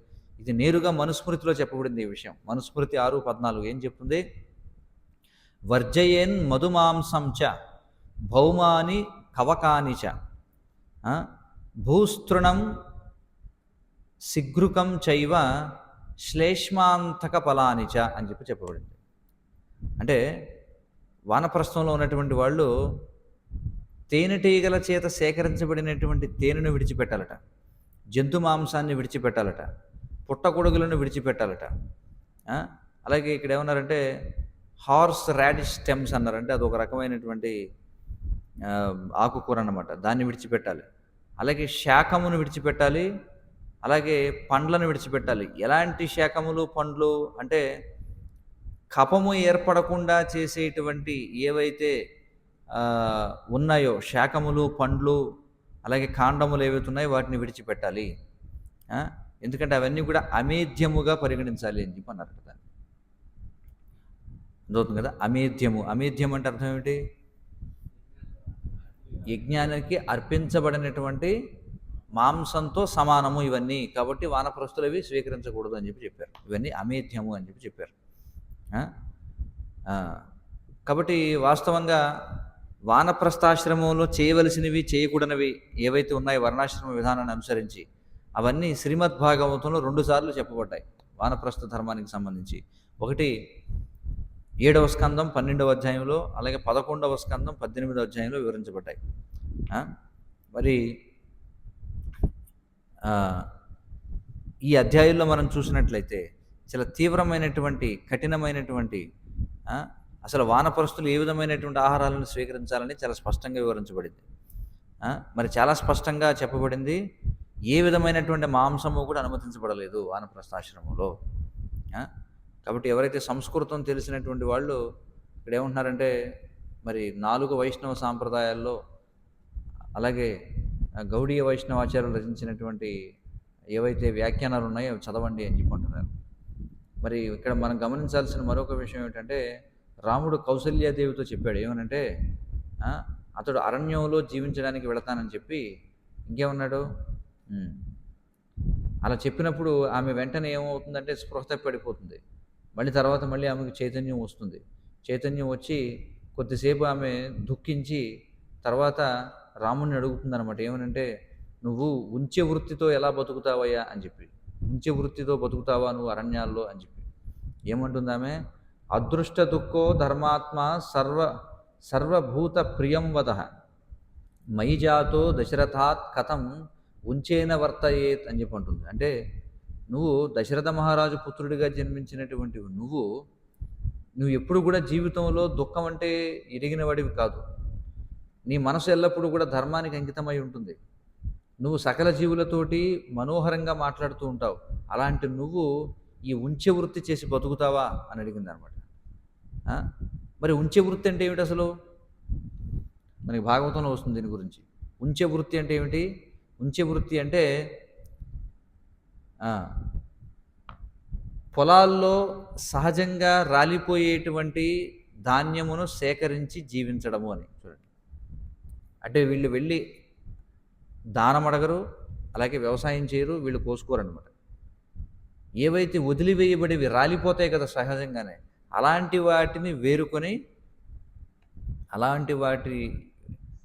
ఇది నేరుగా మనుస్మృతిలో చెప్పబడింది ఈ విషయం. మనుస్మృతి 6:14 ఏం చెప్తుంది? వర్జయేన్ మధుమాంసం చ భౌమాని కవకాని చ భూస్తృణం శిఘ్రుకం చైవ శ్లేష్మాంతక ఫలాని చ అని చెప్పబడింది. అంటే వానప్రస్థంలో ఉన్నటువంటి వాళ్ళు తేనెటీగల చేత సేకరించబడినటువంటి తేనెను విడిచిపెట్టాలట, జంతు మాంసాన్ని విడిచిపెట్టాలట, పుట్టగొడుగులను విడిచిపెట్టాలట. అలాగే ఇక్కడ ఏమన్నారంటే హార్స్ రాడిష్ స్టెమ్స్ అన్నారంటే అది ఒక రకమైనటువంటి ఆకుకూర అన్నమాట, దాన్ని విడిచిపెట్టాలి. అలాగే శాఖమును విడిచిపెట్టాలి, అలాగే పండ్లను విడిచిపెట్టాలి. ఎలాంటి శాఖములు పండ్లు అంటే కఫము ఏర్పడకుండా చేసేటువంటి ఏవైతే ఉన్నాయో శాఖములు పండ్లు అలాగే కాండములు ఏవైతే ఉన్నాయో వాటిని విడిచిపెట్టాలి. ఎందుకంటే అవన్నీ కూడా అమేధ్యముగా పరిగణించాలి అని చెప్పి అన్నారు కదా. అర్థమవుతుంది కదా? అమేధ్యం అంటే అర్థం ఏమిటి? యజ్ఞానికి అర్పించబడినటువంటి మాంసంతో సమానము ఇవన్నీ, కాబట్టి వానప్రస్థులు అవి స్వీకరించకూడదు అని చెప్పారు. ఇవన్నీ అమేధ్యము అని చెప్పారు. కాబట్టి వాస్తవంగా వానప్రస్థాశ్రమంలో చేయవలసినవి చేయకూడనివి ఏవైతే ఉన్నాయో వర్ణాశ్రమ విధానాన్ని అనుసరించి అవన్నీ శ్రీమద్భాగవతంలో 2 సార్లు చెప్పబడ్డాయి వానప్రస్థ ధర్మానికి సంబంధించి. ఒకటి 7వ స్కందం 12వ అధ్యాయంలో, అలాగే 11వ స్కందం 18వ అధ్యాయంలో వివరించబడ్డాయి. మరి ఈ అధ్యాయంలో మనం చూసినట్లయితే చాలా తీవ్రమైనటువంటి కఠినమైనటువంటి అసలు వానప్రస్థులు ఏ విధమైనటువంటి ఆహారాలను స్వీకరించాలని చాలా స్పష్టంగా వివరించబడింది. మరి చాలా స్పష్టంగా చెప్పబడింది, ఏ విధమైనటువంటి మాంసము కూడా అనుమతించబడలేదు వానప్రస్థాశ్రమంలో. కాబట్టి ఎవరైతే సంస్కృతం తెలిసినటువంటి వాళ్ళు ఇక్కడ ఏమంటున్నారంటే, మరి 4 వైష్ణవ సాంప్రదాయాల్లో అలాగే గౌడీయ వైష్ణవాచార్యులు రచించినటువంటి ఏవైతే వ్యాఖ్యానాలు ఉన్నాయో అవి చదవండి అని చెప్పంటున్నారు. మరి ఇక్కడ మనం గమనించాల్సిన మరొక విషయం ఏమిటంటే, రాముడు కౌసల్యాదేవితో చెప్పాడు ఏమనంటే, అతడు అరణ్యంలో జీవించడానికి వెళతానని చెప్పి ఇంకేమన్నాడు, అలా చెప్పినప్పుడు ఆమె వెంటనే ఏమవుతుందంటే స్పృహ తప్పిపడిపోతుంది. మళ్ళీ తర్వాత మళ్ళీ ఆమెకు చైతన్యం వస్తుంది. చైతన్యం వచ్చి కొద్దిసేపు ఆమె దుఃఖించి తర్వాత రాముడిని అడుగుతుందన్నమాట. ఏమనంటే, నువ్వు ఉంచె వృత్తితో ఎలా బతుకుతావయ్యా అని చెప్పి, ఉంచె వృత్తితో బతుకుతావా నువ్వు అరణ్యాల్లో అని చెప్పి ఏమంటుంది ఆమె, అదృష్ట దుఃఖో ధర్మాత్మ సర్వభూత ప్రియం వద మయి జాతో దశరథాత్ కథం ఉంచేన వర్తయేత్ అని చెప్పి అంటుంది. అంటే నువ్వు దశరథ మహారాజు పుత్రుడిగా జన్మించినటువంటి నువ్వు ఎప్పుడు కూడా జీవితంలో దుఃఖం అంటే ఎరిగిన వాడివి కాదు. నీ మనసు ఎల్లప్పుడూ కూడా ధర్మానికి అంకితమై ఉంటుంది. నువ్వు సకల జీవులతోటి మనోహరంగా మాట్లాడుతూ ఉంటావు. అలాంటి నువ్వు ఈ ఉంచె వృత్తి చేసి బతుకుతావా అని అడిగింది అనమాట. మరి ఉంచె వృత్తి అంటే ఏమిటి అసలు? మనకి భాగవతంలో వస్తుంది దీని గురించి. ఉంచె వృత్తి అంటే ఏమిటి? ఉంచె వృత్తి అంటే పొలాల్లో సహజంగా రాలిపోయేటువంటి ధాన్యమును సేకరించి జీవించడము అని చూడండి. అంటే వీళ్ళు వెళ్ళి దానం అడగరు, అలాగే వ్యవసాయం చేయరు, వీళ్ళు కోసుకోరనమాట. ఏవైతే వదిలివేయబడివి రాలిపోతాయి కదా సహజంగానే, అలాంటి వాటిని వేరుకొని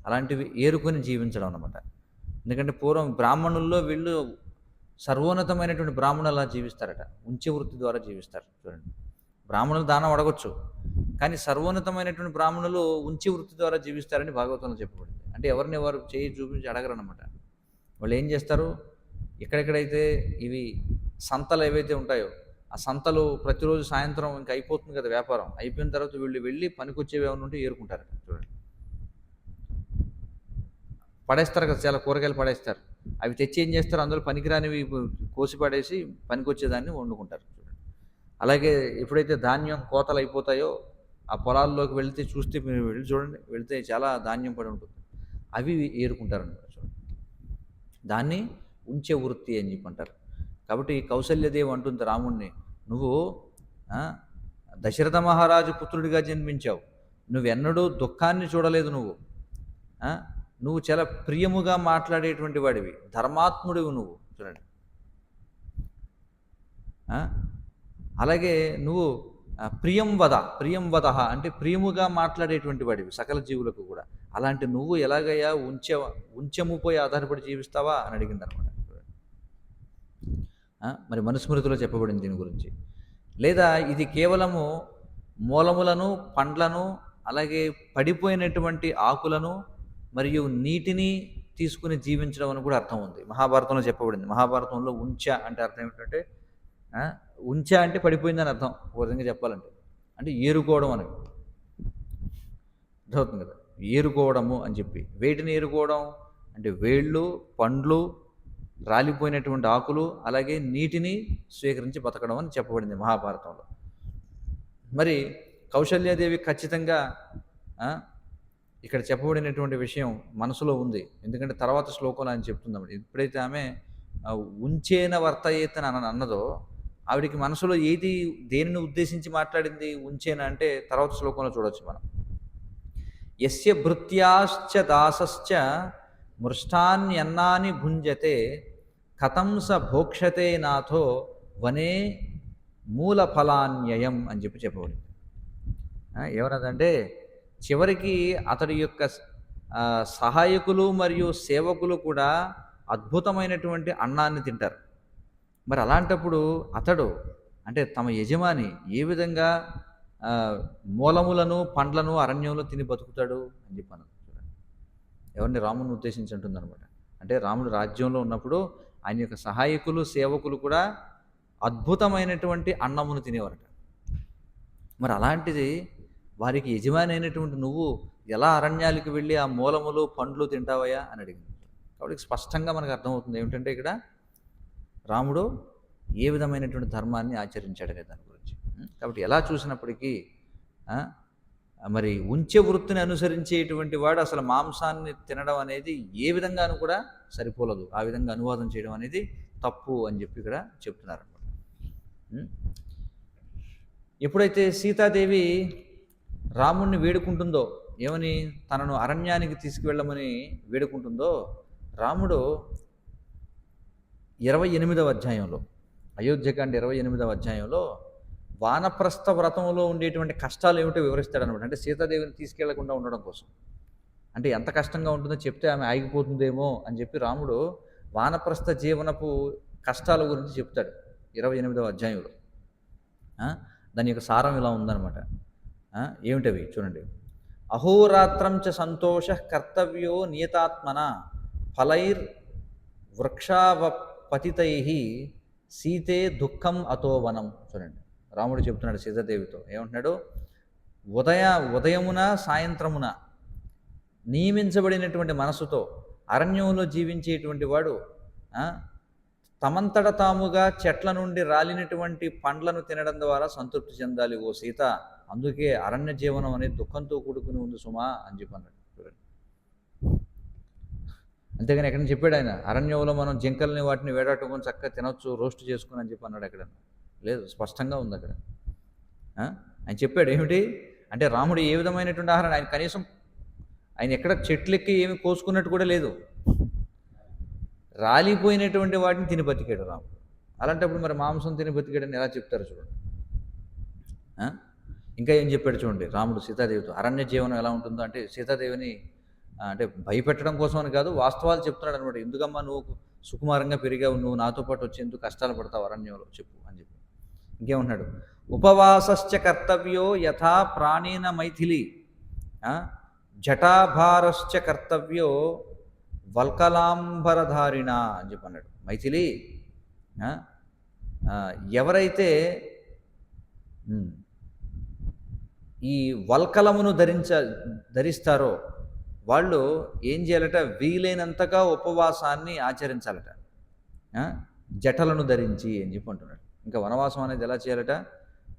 అలాంటివి ఏరుకొని జీవించడం అన్నమాట. ఎందుకంటే పూర్వం బ్రాహ్మణుల్లో వీళ్ళు సర్వోన్నతమైనటువంటి బ్రాహ్మణులు అలా జీవిస్తారట, ఉంచె వృత్తి ద్వారా జీవిస్తారు. చూడండి, బ్రాహ్మణులు దానం అడగొచ్చు, కానీ సర్వోన్నతమైనటువంటి బ్రాహ్మణులు ఉంచె వృత్తి ద్వారా జీవిస్తారని భాగవతంలో చెప్పబడింది. అంటే ఎవరిని వారు చేయి చూపించి అడగరన్నమాట. వాళ్ళు ఏం చేస్తారు, ఎక్కడెక్కడైతే ఇవి సంతలు ఏవైతే ఉంటాయో ఆ సంతలు ప్రతిరోజు సాయంత్రం ఇంకా అయిపోతుంది కదా వ్యాపారం, అయిపోయిన తర్వాత వీళ్ళు వెళ్ళి పనికొచ్చేవి ఏమైనా ఉంటే ఏరుకుంటారు. చూడండి, పడేస్తారు కదా, చాలా కూరగాయలు పడేస్తారు. అవి తెచ్చి ఏం చేస్తారు, అందులో పనికిరానివి కోసి పడేసి పనికొచ్చేదాన్ని వండుకుంటారు. చూడండి, అలాగే ఎప్పుడైతే ధాన్యం కోతలు అయిపోతాయో ఆ పొలాల్లోకి వెళితే చూస్తే మీరు వెళ్ళి చూడండి, వెళితే చాలా ధాన్యం పడి ఉంటుంది, అవి ఏరుకుంటారన్నమాట. చూడండి, దాన్ని ఉంచె వృత్తి అని చెప్పంటారు. కాబట్టి కౌసల్యదేవి అంటుంది రాముణ్ణి, నువ్వు దశరథ మహారాజు పుత్రుడిగా జన్మించావు, నువ్వెన్నడూ దుఃఖాన్ని చూడలేదు, నువ్వు చాలా ప్రియముగా మాట్లాడేటువంటి వాడివి, ధర్మాత్ముడివి నువ్వు. చూడండి, అలాగే నువ్వు ప్రియం వద అంటే ప్రియముగా మాట్లాడేటువంటి వాడివి సకల జీవులకు కూడా. అలాంటి నువ్వు ఎలాగయ్యా ఉంచెముపోయి ఆధారపడి జీవిస్తావా అని అడిగింది అనమాట. మరి మనుస్మృతిలో చెప్పబడింది దీని గురించి. లేదా ఇది కేవలము మూలములను, పండ్లను, అలాగే పడిపోయినటువంటి ఆకులను మరియు నీటిని తీసుకుని జీవించడం అని కూడా అర్థం ఉంది. మహాభారతంలో చెప్పబడింది. మహాభారతంలో ఉంచ అంటే అర్థం ఏమిటంటే, ఉంచ అంటే పడిపోయిందని అర్థం. ఒక విధంగా చెప్పాలంటే అంటే ఏరుకోవడం అని అర్థమవుతుంది కదా, ఏరుకోవడము అని చెప్పి. వేటిని ఏరుకోవడం అంటే వేళ్ళు, పండ్లు, రాలిపోయినటువంటి ఆకులు, అలాగే నీటిని స్వీకరించి బతకడం అని చెప్పబడింది మహాభారతంలో. మరి కౌసల్యాదేవి ఖచ్చితంగా ఇక్కడ చెప్పబడినటువంటి విషయం మనసులో ఉంది. ఎందుకంటే తర్వాత శ్లోకంలో ఆయన చెప్తుందన్నమాట. ఎప్పుడైతే ఆమె ఉంచేన వర్తయేత్ అని అన్నదో, ఆవిడికి మనసులో దేనిని ఉద్దేశించి మాట్లాడింది ఉంచేన అంటే తర్వాత శ్లోకంలో చూడవచ్చు మనం. యస్య భృత్యాశ్చ దాసశ్చ మృష్టాన్యన్నాని భుంజతే కథం స భోక్షతే నాథో వనే మూల ఫలాన్యయం అని చెప్పబడింది. ఎవరదంటే చివరికి అతడి యొక్క సహాయకులు మరియు సేవకులు కూడా అద్భుతమైనటువంటి అన్నాన్ని తింటారు. మరి అలాంటప్పుడు అతడు అంటే తమ యజమాని ఏ విధంగా మూలములను, పండ్లను అరణ్యంలో తిని బతుకుతాడు అని చెప్పాను. ఎవరిని? రాముని ఉద్దేశించి అంటుందన్నమాట. అంటే రాముడు రాజ్యంలో ఉన్నప్పుడు ఆయన యొక్క సహాయకులు, సేవకులు కూడా అద్భుతమైనటువంటి అన్నమును తినేవారట. మరి అలాంటిది వారికి యజమాని అయినటువంటి నువ్వు ఎలా అరణ్యాలకు వెళ్ళి ఆ మూలములు పండ్లు తింటావయ్యా అని అడిగింది. కాబట్టి స్పష్టంగా మనకు అర్థమవుతుంది ఏమిటంటే ఇక్కడ రాముడు ఏ విధమైనటువంటి ధర్మాన్ని ఆచరించాడు కదా దాని గురించి. కాబట్టి ఎలా చూసినప్పటికీ మరి ఉంచె వృత్తిని అనుసరించేటువంటి వాడు అసలు మాంసాన్ని తినడం అనేది ఏ విధంగానూ కూడా సరిపోలదు. ఆ విధంగా అనువాదం చేయడం అనేది తప్పు అని చెప్పి ఇక్కడ చెప్తున్నారు అనమాట. ఎప్పుడైతే సీతాదేవి రాముణ్ణి వేడుకుంటుందో, ఏమని తనను అరణ్యానికి తీసుకువెళ్ళమని వేడుకుంటుందో, రాముడు 28వ అధ్యాయంలో, అయోధ్యకాండ 28వ అధ్యాయంలో వానప్రస్థ వ్రతంలో ఉండేటువంటి కష్టాలు ఏమిటో వివరిస్తాడనమాట. అంటే సీతాదేవిని తీసుకెళ్లకుండా ఉండడం కోసం. అంటే ఎంత కష్టంగా ఉంటుందో చెప్తే ఆమె ఆగిపోతుందేమో అని చెప్పి రాముడు వానప్రస్థ జీవనపు కష్టాల గురించి చెప్తాడు 28వ అధ్యాయంలో. దాని యొక్క సారం ఇలా ఉందన్నమాట. ఏమిటవి చూడండి. అహోరాత్రం చ సంతోష కర్తవ్యో నియతాత్మన ఫలైర్ వృక్షావపతితై సీతే దుఃఖం అతోవనం. చూడండి, రాముడు చెప్తున్నాడు సీతాదేవితో ఏమంటున్నాడు, ఉదయమున సాయంత్రమున నియమించబడినటువంటి మనసుతో అరణ్యంలో జీవించేటువంటి వాడు తమంతట తాముగా చెట్ల నుండి రాలినటువంటి పండ్లను తినడం ద్వారా సంతృప్తి చెందాలి ఓ సీత. అందుకే అరణ్య జీవనం అనేది దుఃఖంతో కూడుకుని ఉంది సుమా అని చెప్పి అన్నాడు. చూడండి, అంతేగాని ఎక్కడ చెప్పాడు ఆయన అరణ్యంలో మనం జింకల్ని వాటిని వేటాడుకొని చక్కగా తినొచ్చు, రోస్ట్ చేసుకుని అని చెప్పి అన్నాడు. ఎక్కడ లేదు, స్పష్టంగా ఉంది అక్కడ. ఆయన చెప్పాడు ఏమిటి అంటే రాముడు ఏ విధమైనటువంటి ఆహారం, ఆయన కనీసం ఆయన ఎక్కడ చెట్లెక్కి ఏమి కోసుకున్నట్టు కూడా లేదు, రాలిపోయినటువంటి వాటిని తిని బతికాడు రాముడు. అలాంటప్పుడు మరి మాంసం తిని బతికాడని ఎలా చెప్తారు చూడండి. ఇంకా ఏం చెప్పాడు చూడండి రాముడు సీతాదేవితో. అరణ్య జీవనం ఎలా ఉంటుందో అంటే సీతాదేవిని అంటే భయపెట్టడం కోసం అని కాదు, వాస్తవాలు చెప్తున్నాడు అనమాట. ఎందుకమ్మా నువ్వు సుకుమారంగా పెరిగావు, నువ్వు నాతో పాటు వచ్చి ఎందుకు కష్టాలు పడతావు అరణ్యంలో చెప్పు అని చెప్పి. ఇంకేమన్నాడు, ఉపవాసశ్చ కర్తవ్యో యథా ప్రాణేన మైథిలి జటాభారశ్చ కర్తవ్యో వల్కలాంబరధారిణ అని చెప్పి అన్నాడు. మైథిలి, ఎవరైతే ఈ వల్కలమును ధరిస్తారో వాళ్ళు ఏం చేయాలట, వీలైనంతగా ఉపవాసాన్ని ఆచరించాలట, జటలను ధరించి అని చెప్పి అంటున్నాడు. ఇంకా వనవాసం అనేది ఎలా చేయాలట,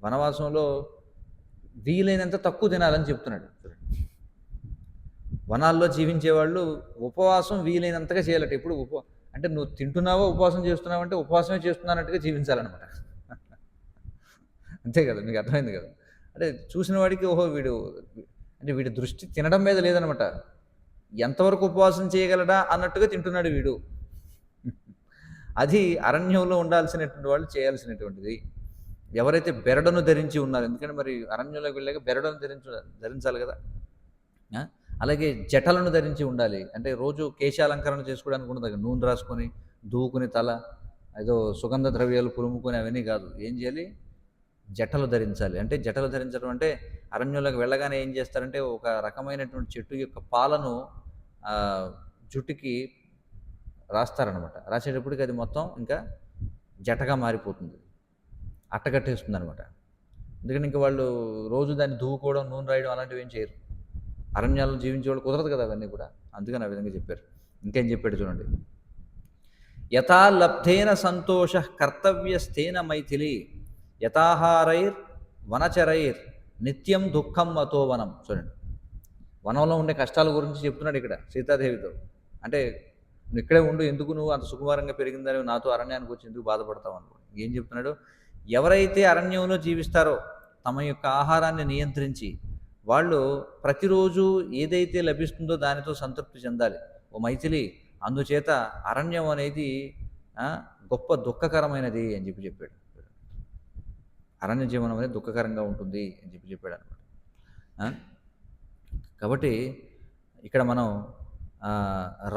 వనవాసంలో వీలైనంత తక్కువ తినాలని చెప్తున్నాడు. వనాల్లో జీవించే వాళ్ళు ఉపవాసం వీలైనంతగా చేయాలట. ఇప్పుడు అంటే నువ్వు తింటున్నావో ఉపవాసం చేస్తున్నావు అంటే ఉపవాసమే చేస్తున్నానట్టుగా జీవించాలన్నమాట. అంతే కదా, మీకు అర్థమైంది కదా. అంటే చూసిన వాడికి ఓహో వీడి దృష్టి తినడం మీద లేదనమాట, ఎంతవరకు ఉపవాసం చేయగలడా అన్నట్టుగా తింటున్నాడు వీడు. అది అరణ్యంలో ఉండాల్సినటువంటి వాళ్ళు చేయాల్సినటువంటిది. ఎవరైతే బెరడును ధరించి ఉన్నారు, ఎందుకంటే మరి అరణ్యంలోకి వెళ్ళాక బెరడును ధరించాలి కదా. అలాగే జటలను ధరించి ఉండాలి. అంటే రోజు కేశాలంకరణ చేసుకోవడానికి ఉండదు, నూనె రాసుకొని దూకుని తల ఏదో సుగంధ ద్రవ్యాలు పులుముకొని అవన్నీ కాదు. ఏం చేయాలి, జటలు ధరించాలి. అంటే జటలు ధరించడం అంటే అరణ్యంలోకి వెళ్ళగానే ఏం చేస్తారంటే ఒక రకమైనటువంటి చెట్టు యొక్క పాలను జుట్టుకి రాస్తారనమాట. రాసేటప్పటికి అది మొత్తం ఇంకా జటగా మారిపోతుంది, అట్టగట్టేస్తుంది అనమాట. ఎందుకంటే ఇంకా వాళ్ళు రోజు దాన్ని దువ్వుకోవడం, నూనె రాయడం అలాంటివి ఏం చేయరు. అరణ్యాలను జీవించే వాళ్ళు కుదరదు కదా అవన్నీ కూడా. అందుకని ఆ విధంగా చెప్పారు. ఇంకేం చెప్పాడు చూడండి, యథా లబ్ధేన సంతోష కర్తవ్యస్థేన మైథిలి యథాహారైర్ వనచరైర్ నిత్యం దుఃఖం అతోవనం. చూడండి, వనంలో ఉండే కష్టాల గురించి చెప్తున్నాడు ఇక్కడ సీతాదేవితో. అంటే నువ్వు ఇక్కడే ఉండు, ఎందుకు నువ్వు అంత సుకుమారంగా పెరిగిందని నాతో అరణ్యానికి వచ్చి ఎందుకు బాధపడతావు అనుకో. ఏం చెప్తున్నాడు, ఎవరైతే అరణ్యంలో జీవిస్తారో తమ యొక్క ఆహారాన్ని నియంత్రించి వాళ్ళు ప్రతిరోజు ఏదైతే లభిస్తుందో దానితో సంతృప్తి చెందాలి ఓ మైథిలి. అందుచేత అరణ్యం అనేది గొప్ప దుఃఖకరమైనది అని చెప్పాడు. అరణ్య జీవనం అనేది దుఃఖకరంగా ఉంటుంది అని చెప్పాడు అనమాట. కాబట్టి ఇక్కడ మనం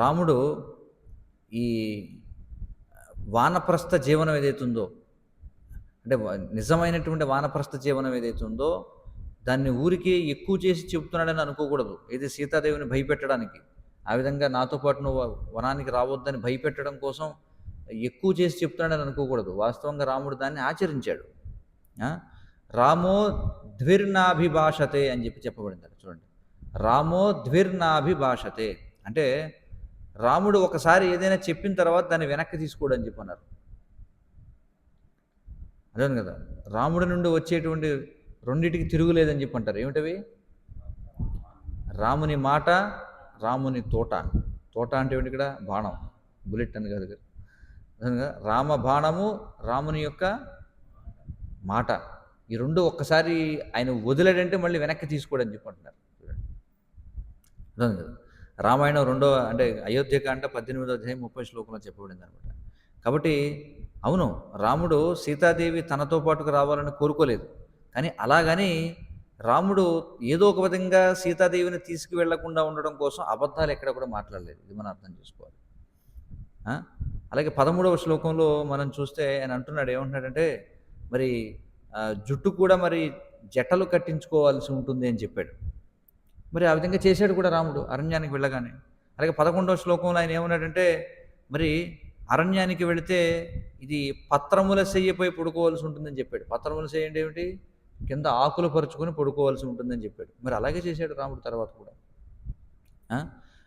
రాముడు ఈ వానప్రస్థ జీవనం ఏదైతుందో, అంటే నిజమైనటువంటి వానప్రస్థ జీవనం ఏదైతుందో దాన్ని ఊరికే ఎక్కువ చేసి చెబుతున్నాడని అనుకోకూడదు. ఏది సీతాదేవిని భయపెట్టడానికి, ఆ విధంగా నాతో పాటు నువ్వు వనానికి రావద్దని భయపెట్టడం కోసం ఎక్కువ చేసి చెప్తున్నాడని అనుకోకూడదు. వాస్తవంగా రాముడు దాన్ని ఆచరించాడు. రామో ద్విర్నాభిభాషతే అని చెప్పబడింది చూడండి. రామో ద్విర్నాభిభాషతే అంటే రాముడు ఒకసారి ఏదైనా చెప్పిన తర్వాత దాన్ని వెనక్కి తీసుకోడు అని చెప్పన్నారు. అదే కదా, రాముడి నుండి వచ్చేటువంటి రెండిటికి తిరుగులేదని చెప్పి అంటారు. ఏమిటవి? రాముని మాట, రాముని తోట. తోట అంటే ఏమిటి? ఇక్కడ బాణం, బుల్లెట్ అని కాదు. రామ బాణము, రాముని యొక్క మాట, ఈ రెండు ఒక్కసారి ఆయన వదిలేడంటే మళ్ళీ వెనక్కి తీసుకోడని చెప్పి అంటున్నారు. చూడండి, రామాయణం రెండో అంటే అయోధ్యకాండ 18వ అధ్యాయం 30 శ్లోకంలో చెప్పబడింది అనమాట. కాబట్టి అవును, రాముడు సీతాదేవి తనతో పాటుకు రావాలని కోరుకోలేదు, కానీ అలాగని రాముడు ఏదో ఒక విధంగా సీతాదేవిని తీసుకువెళ్లకుండా ఉండడం కోసం అబద్ధాలు ఎక్కడ కూడా మాట్లాడలేదు. ఇది మనం అర్థం చేసుకోవాలి. అలాగే 13వ శ్లోకంలో మనం చూస్తే ఆయన అంటున్నాడు, ఏమంటున్నాడంటే మరి జుట్టు కూడా మరి జటలు కట్టించుకోవాల్సి ఉంటుంది అని చెప్పాడు. మరి ఆ విధంగా చేశాడు కూడా రాముడు అరణ్యానికి వెళ్ళగానే. అలాగే 11వ శ్లోకంలో ఆయన ఏమన్నాడంటే మరి అరణ్యానికి వెళితే ఇది పత్రముల శయ్యపై పడుకోవాల్సి ఉంటుందని చెప్పాడు. పత్రముల శయ్య అంటే ఏమిటి? కింద ఆకులు పరుచుకొని పడుకోవాల్సి ఉంటుందని చెప్పాడు. మరి అలాగే చేశాడు రాముడు తర్వాత కూడా.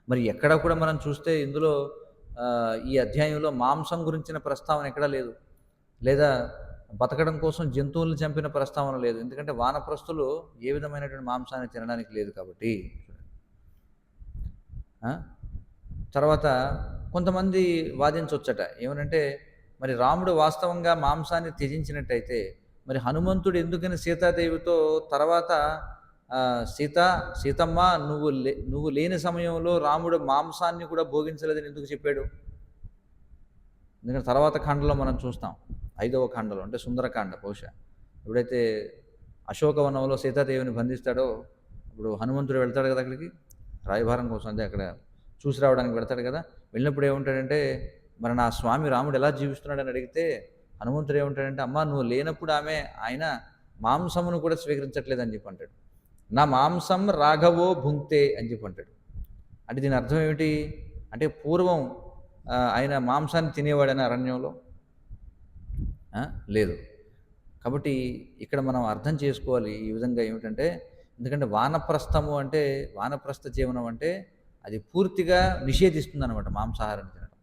మరి ఎక్కడ కూడా మనం చూస్తే ఇందులో ఈ అధ్యాయంలో మాంసం గురించిన ప్రస్తావన ఎక్కడా లేదు, లేదా బతకడం కోసం జంతువులను చంపిన ప్రస్తావన లేదు. ఎందుకంటే వానప్రస్థులు ఏ విధమైనటువంటి మాంసాన్ని తినడానికి లేదు కాబట్టి. తర్వాత కొంతమంది వాదించవచ్చట, ఏమనంటే మరి రాముడు వాస్తవంగా మాంసాన్ని త్యజించినట్టయితే మరి హనుమంతుడు ఎందుకని సీతాదేవితో తర్వాత సీతమ్మ నువ్వు లేని సమయంలో రాముడు మాంసాన్ని కూడా భోగించలేదని ఎందుకు చెప్పాడు? ఎందుకంటే తర్వాత ఖండలో మనం చూస్తాం, 5వ ఖండలో అంటే సుందరకాండ బహుశా, ఎప్పుడైతే అశోకవనంలో సీతాదేవిని బంధిస్తాడో ఇప్పుడు హనుమంతుడు వెళ్తాడు కదా అక్కడికి రాయభారం కోసం, అంటే అక్కడ చూసి రావడానికి వెళ్తాడు కదా. వెళ్ళినప్పుడు ఏముంటాడంటే మరి నా స్వామి రాముడు ఎలా జీవిస్తున్నాడని అడిగితే హనుమంతుడు ఏముంటాడంటే, అమ్మ నువ్వు లేనప్పుడు ఆయన మాంసమును కూడా స్వీకరించట్లేదని చెప్పి అంటాడు. నా మాంసం రాఘవో భుంక్తే అని చెప్పి అంటాడు. అంటే దీని అర్థం ఏమిటి అంటే పూర్వం ఆయన మాంసాన్ని తినేవాడని అరణ్యంలో లేదు. కాబట్టి ఇక్కడ మనం అర్థం చేసుకోవాలి ఈ విధంగా ఏమిటంటే, ఎందుకంటే వానప్రస్థము అంటే వానప్రస్థ జీవనం అంటే అది పూర్తిగా నిషేధిస్తుంది అనమాట మాంసాహారం తినడం.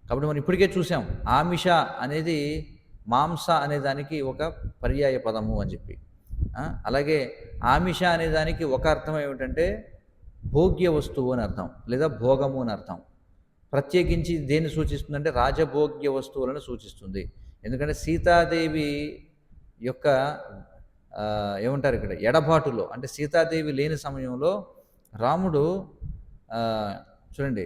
కాబట్టి మనం ఇప్పటికే చూసాం, ఆమిష అనేది మాంస అనే దానికి ఒక పర్యాయ పదము అని చెప్పి. అలాగే ఆమిష అనే దానికి ఒక అర్థం ఏమిటంటే భోగ్య వస్తువు అని అర్థం, లేదా భోగము అని అర్థం. ప్రత్యేకించి దేన్ని సూచిస్తుందంటే రాజభోగ్య వస్తువులను సూచిస్తుంది. ఎందుకంటే సీతాదేవి యొక్క ఏమంటారు ఇక్కడ ఎడబాటులో, అంటే సీతాదేవి లేని సమయంలో రాముడు చూడండి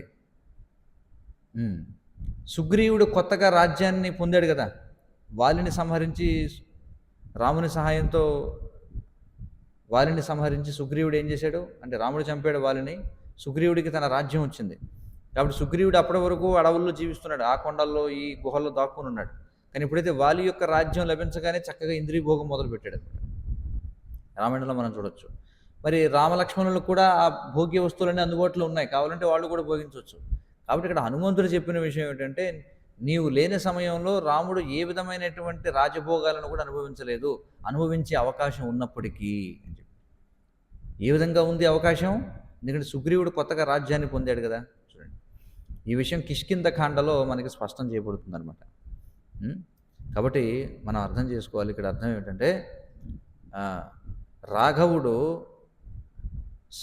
సుగ్రీవుడు కొత్తగా రాజ్యాన్ని పొందాడు కదా, వాలిని సంహరించి రాముని సహాయంతో వాలిని సంహరించి సుగ్రీవుడు ఏం చేశాడు అంటే రాముడు చంపాడు వాలిని, సుగ్రీవుడికి తన రాజ్యం వచ్చింది. కాబట్టి సుగ్రీవుడు అప్పటి వరకు అడవుల్లో జీవిస్తున్నాడు, ఆ కొండల్లో ఈ గుహల్లో దాక్కుని ఉన్నాడు. కానీ ఎప్పుడైతే వాలి యొక్క రాజ్యం లభించగానే చక్కగా ఇంద్రియ భోగం మొదలుపెట్టాడు. రామాయణంలో మనం చూడొచ్చు. మరి రామలక్ష్మణులకు కూడా ఆ భోగ్య వస్తువులన్నీ అందుబాటులో ఉన్నాయి, కావాలంటే వాళ్ళు కూడా భోగించవచ్చు. కాబట్టి ఇక్కడ హనుమంతుడు చెప్పిన విషయం ఏంటంటే, నీవు లేని సమయంలో రాముడు ఏ విధమైనటువంటి రాజభోగాలను కూడా అనుభవించలేదు, అనుభవించే అవకాశం ఉన్నప్పటికీ అని చెప్పి. ఏ విధంగా ఉంది అవకాశం? ఎందుకంటే సుగ్రీవుడు కొత్తగా రాజ్యాన్ని పొందాడు కదా. చూడండి, ఈ విషయం కిష్కింద కాండలో మనకి స్పష్టం చేయబడుతుంది అనమాట. కాబట్టి మనం అర్థం చేసుకోవాలి. ఇక్కడ అర్థం ఏమిటంటే రాఘవుడు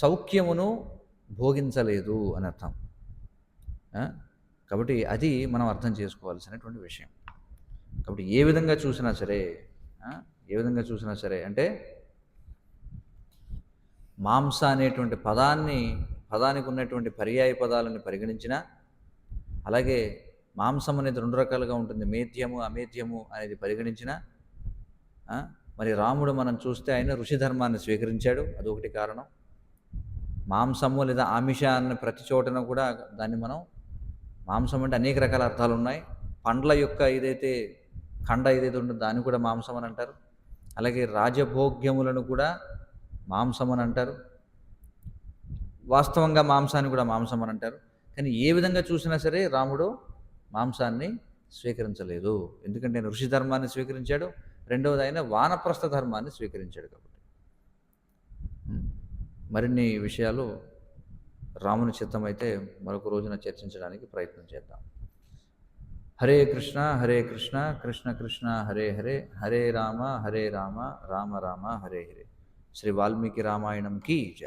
సౌఖ్యమును భోగించలేదు అని అర్థం. కాబట్టి అది మనం అర్థం చేసుకోవాల్సినటువంటి విషయం. కాబట్టి ఏ విధంగా చూసినా సరే అంటే మాంస అనేటువంటి పదానికి ఉన్నటువంటి పర్యాయ పదాలను పరిగణించినా, అలాగే మాంసం అనేది 2 రకాలుగా ఉంటుంది, మేధ్యము అమేధ్యము అనేది పరిగణించిన మరి రాముడు మనం చూస్తే ఆయన ఋషి ధర్మాన్ని స్వీకరించాడు, అదొకటి కారణం. మాంసము లేదా ఆమిష అన్న ప్రతి చోటన కూడా దాన్ని మనం మాంసం అంటే అనేక రకాల అర్థాలు ఉన్నాయి. పండ్ల యొక్క ఖండ ఏదైతే ఉంటుందో దాన్ని కూడా మాంసం అని అంటారు. అలాగే రాజభోగ్యములను కూడా మాంసం అని అంటారు. వాస్తవంగా మాంసాన్ని కూడా మాంసం అని అంటారు. కానీ ఏ విధంగా చూసినా సరే రాముడు మాంసాన్ని స్వీకరించలేదు. ఎందుకంటే ఆయన ఋషి ధర్మాన్ని స్వీకరించాడు, రెండవది ఆయన వానప్రస్థ ధర్మాన్ని స్వీకరించాడు కాబట్టి. మరిన్ని విషయాలు రాముని చిత్తమైతే మరొక రోజున చర్చించడానికి ప్రయత్నం చేద్దాం. హరే కృష్ణ కృష్ణ కృష్ణ హరే హరే, హరే రామ రామ రామ హరే హరే. శ్రీ వాల్మీకి రామాయణం కీ జయ.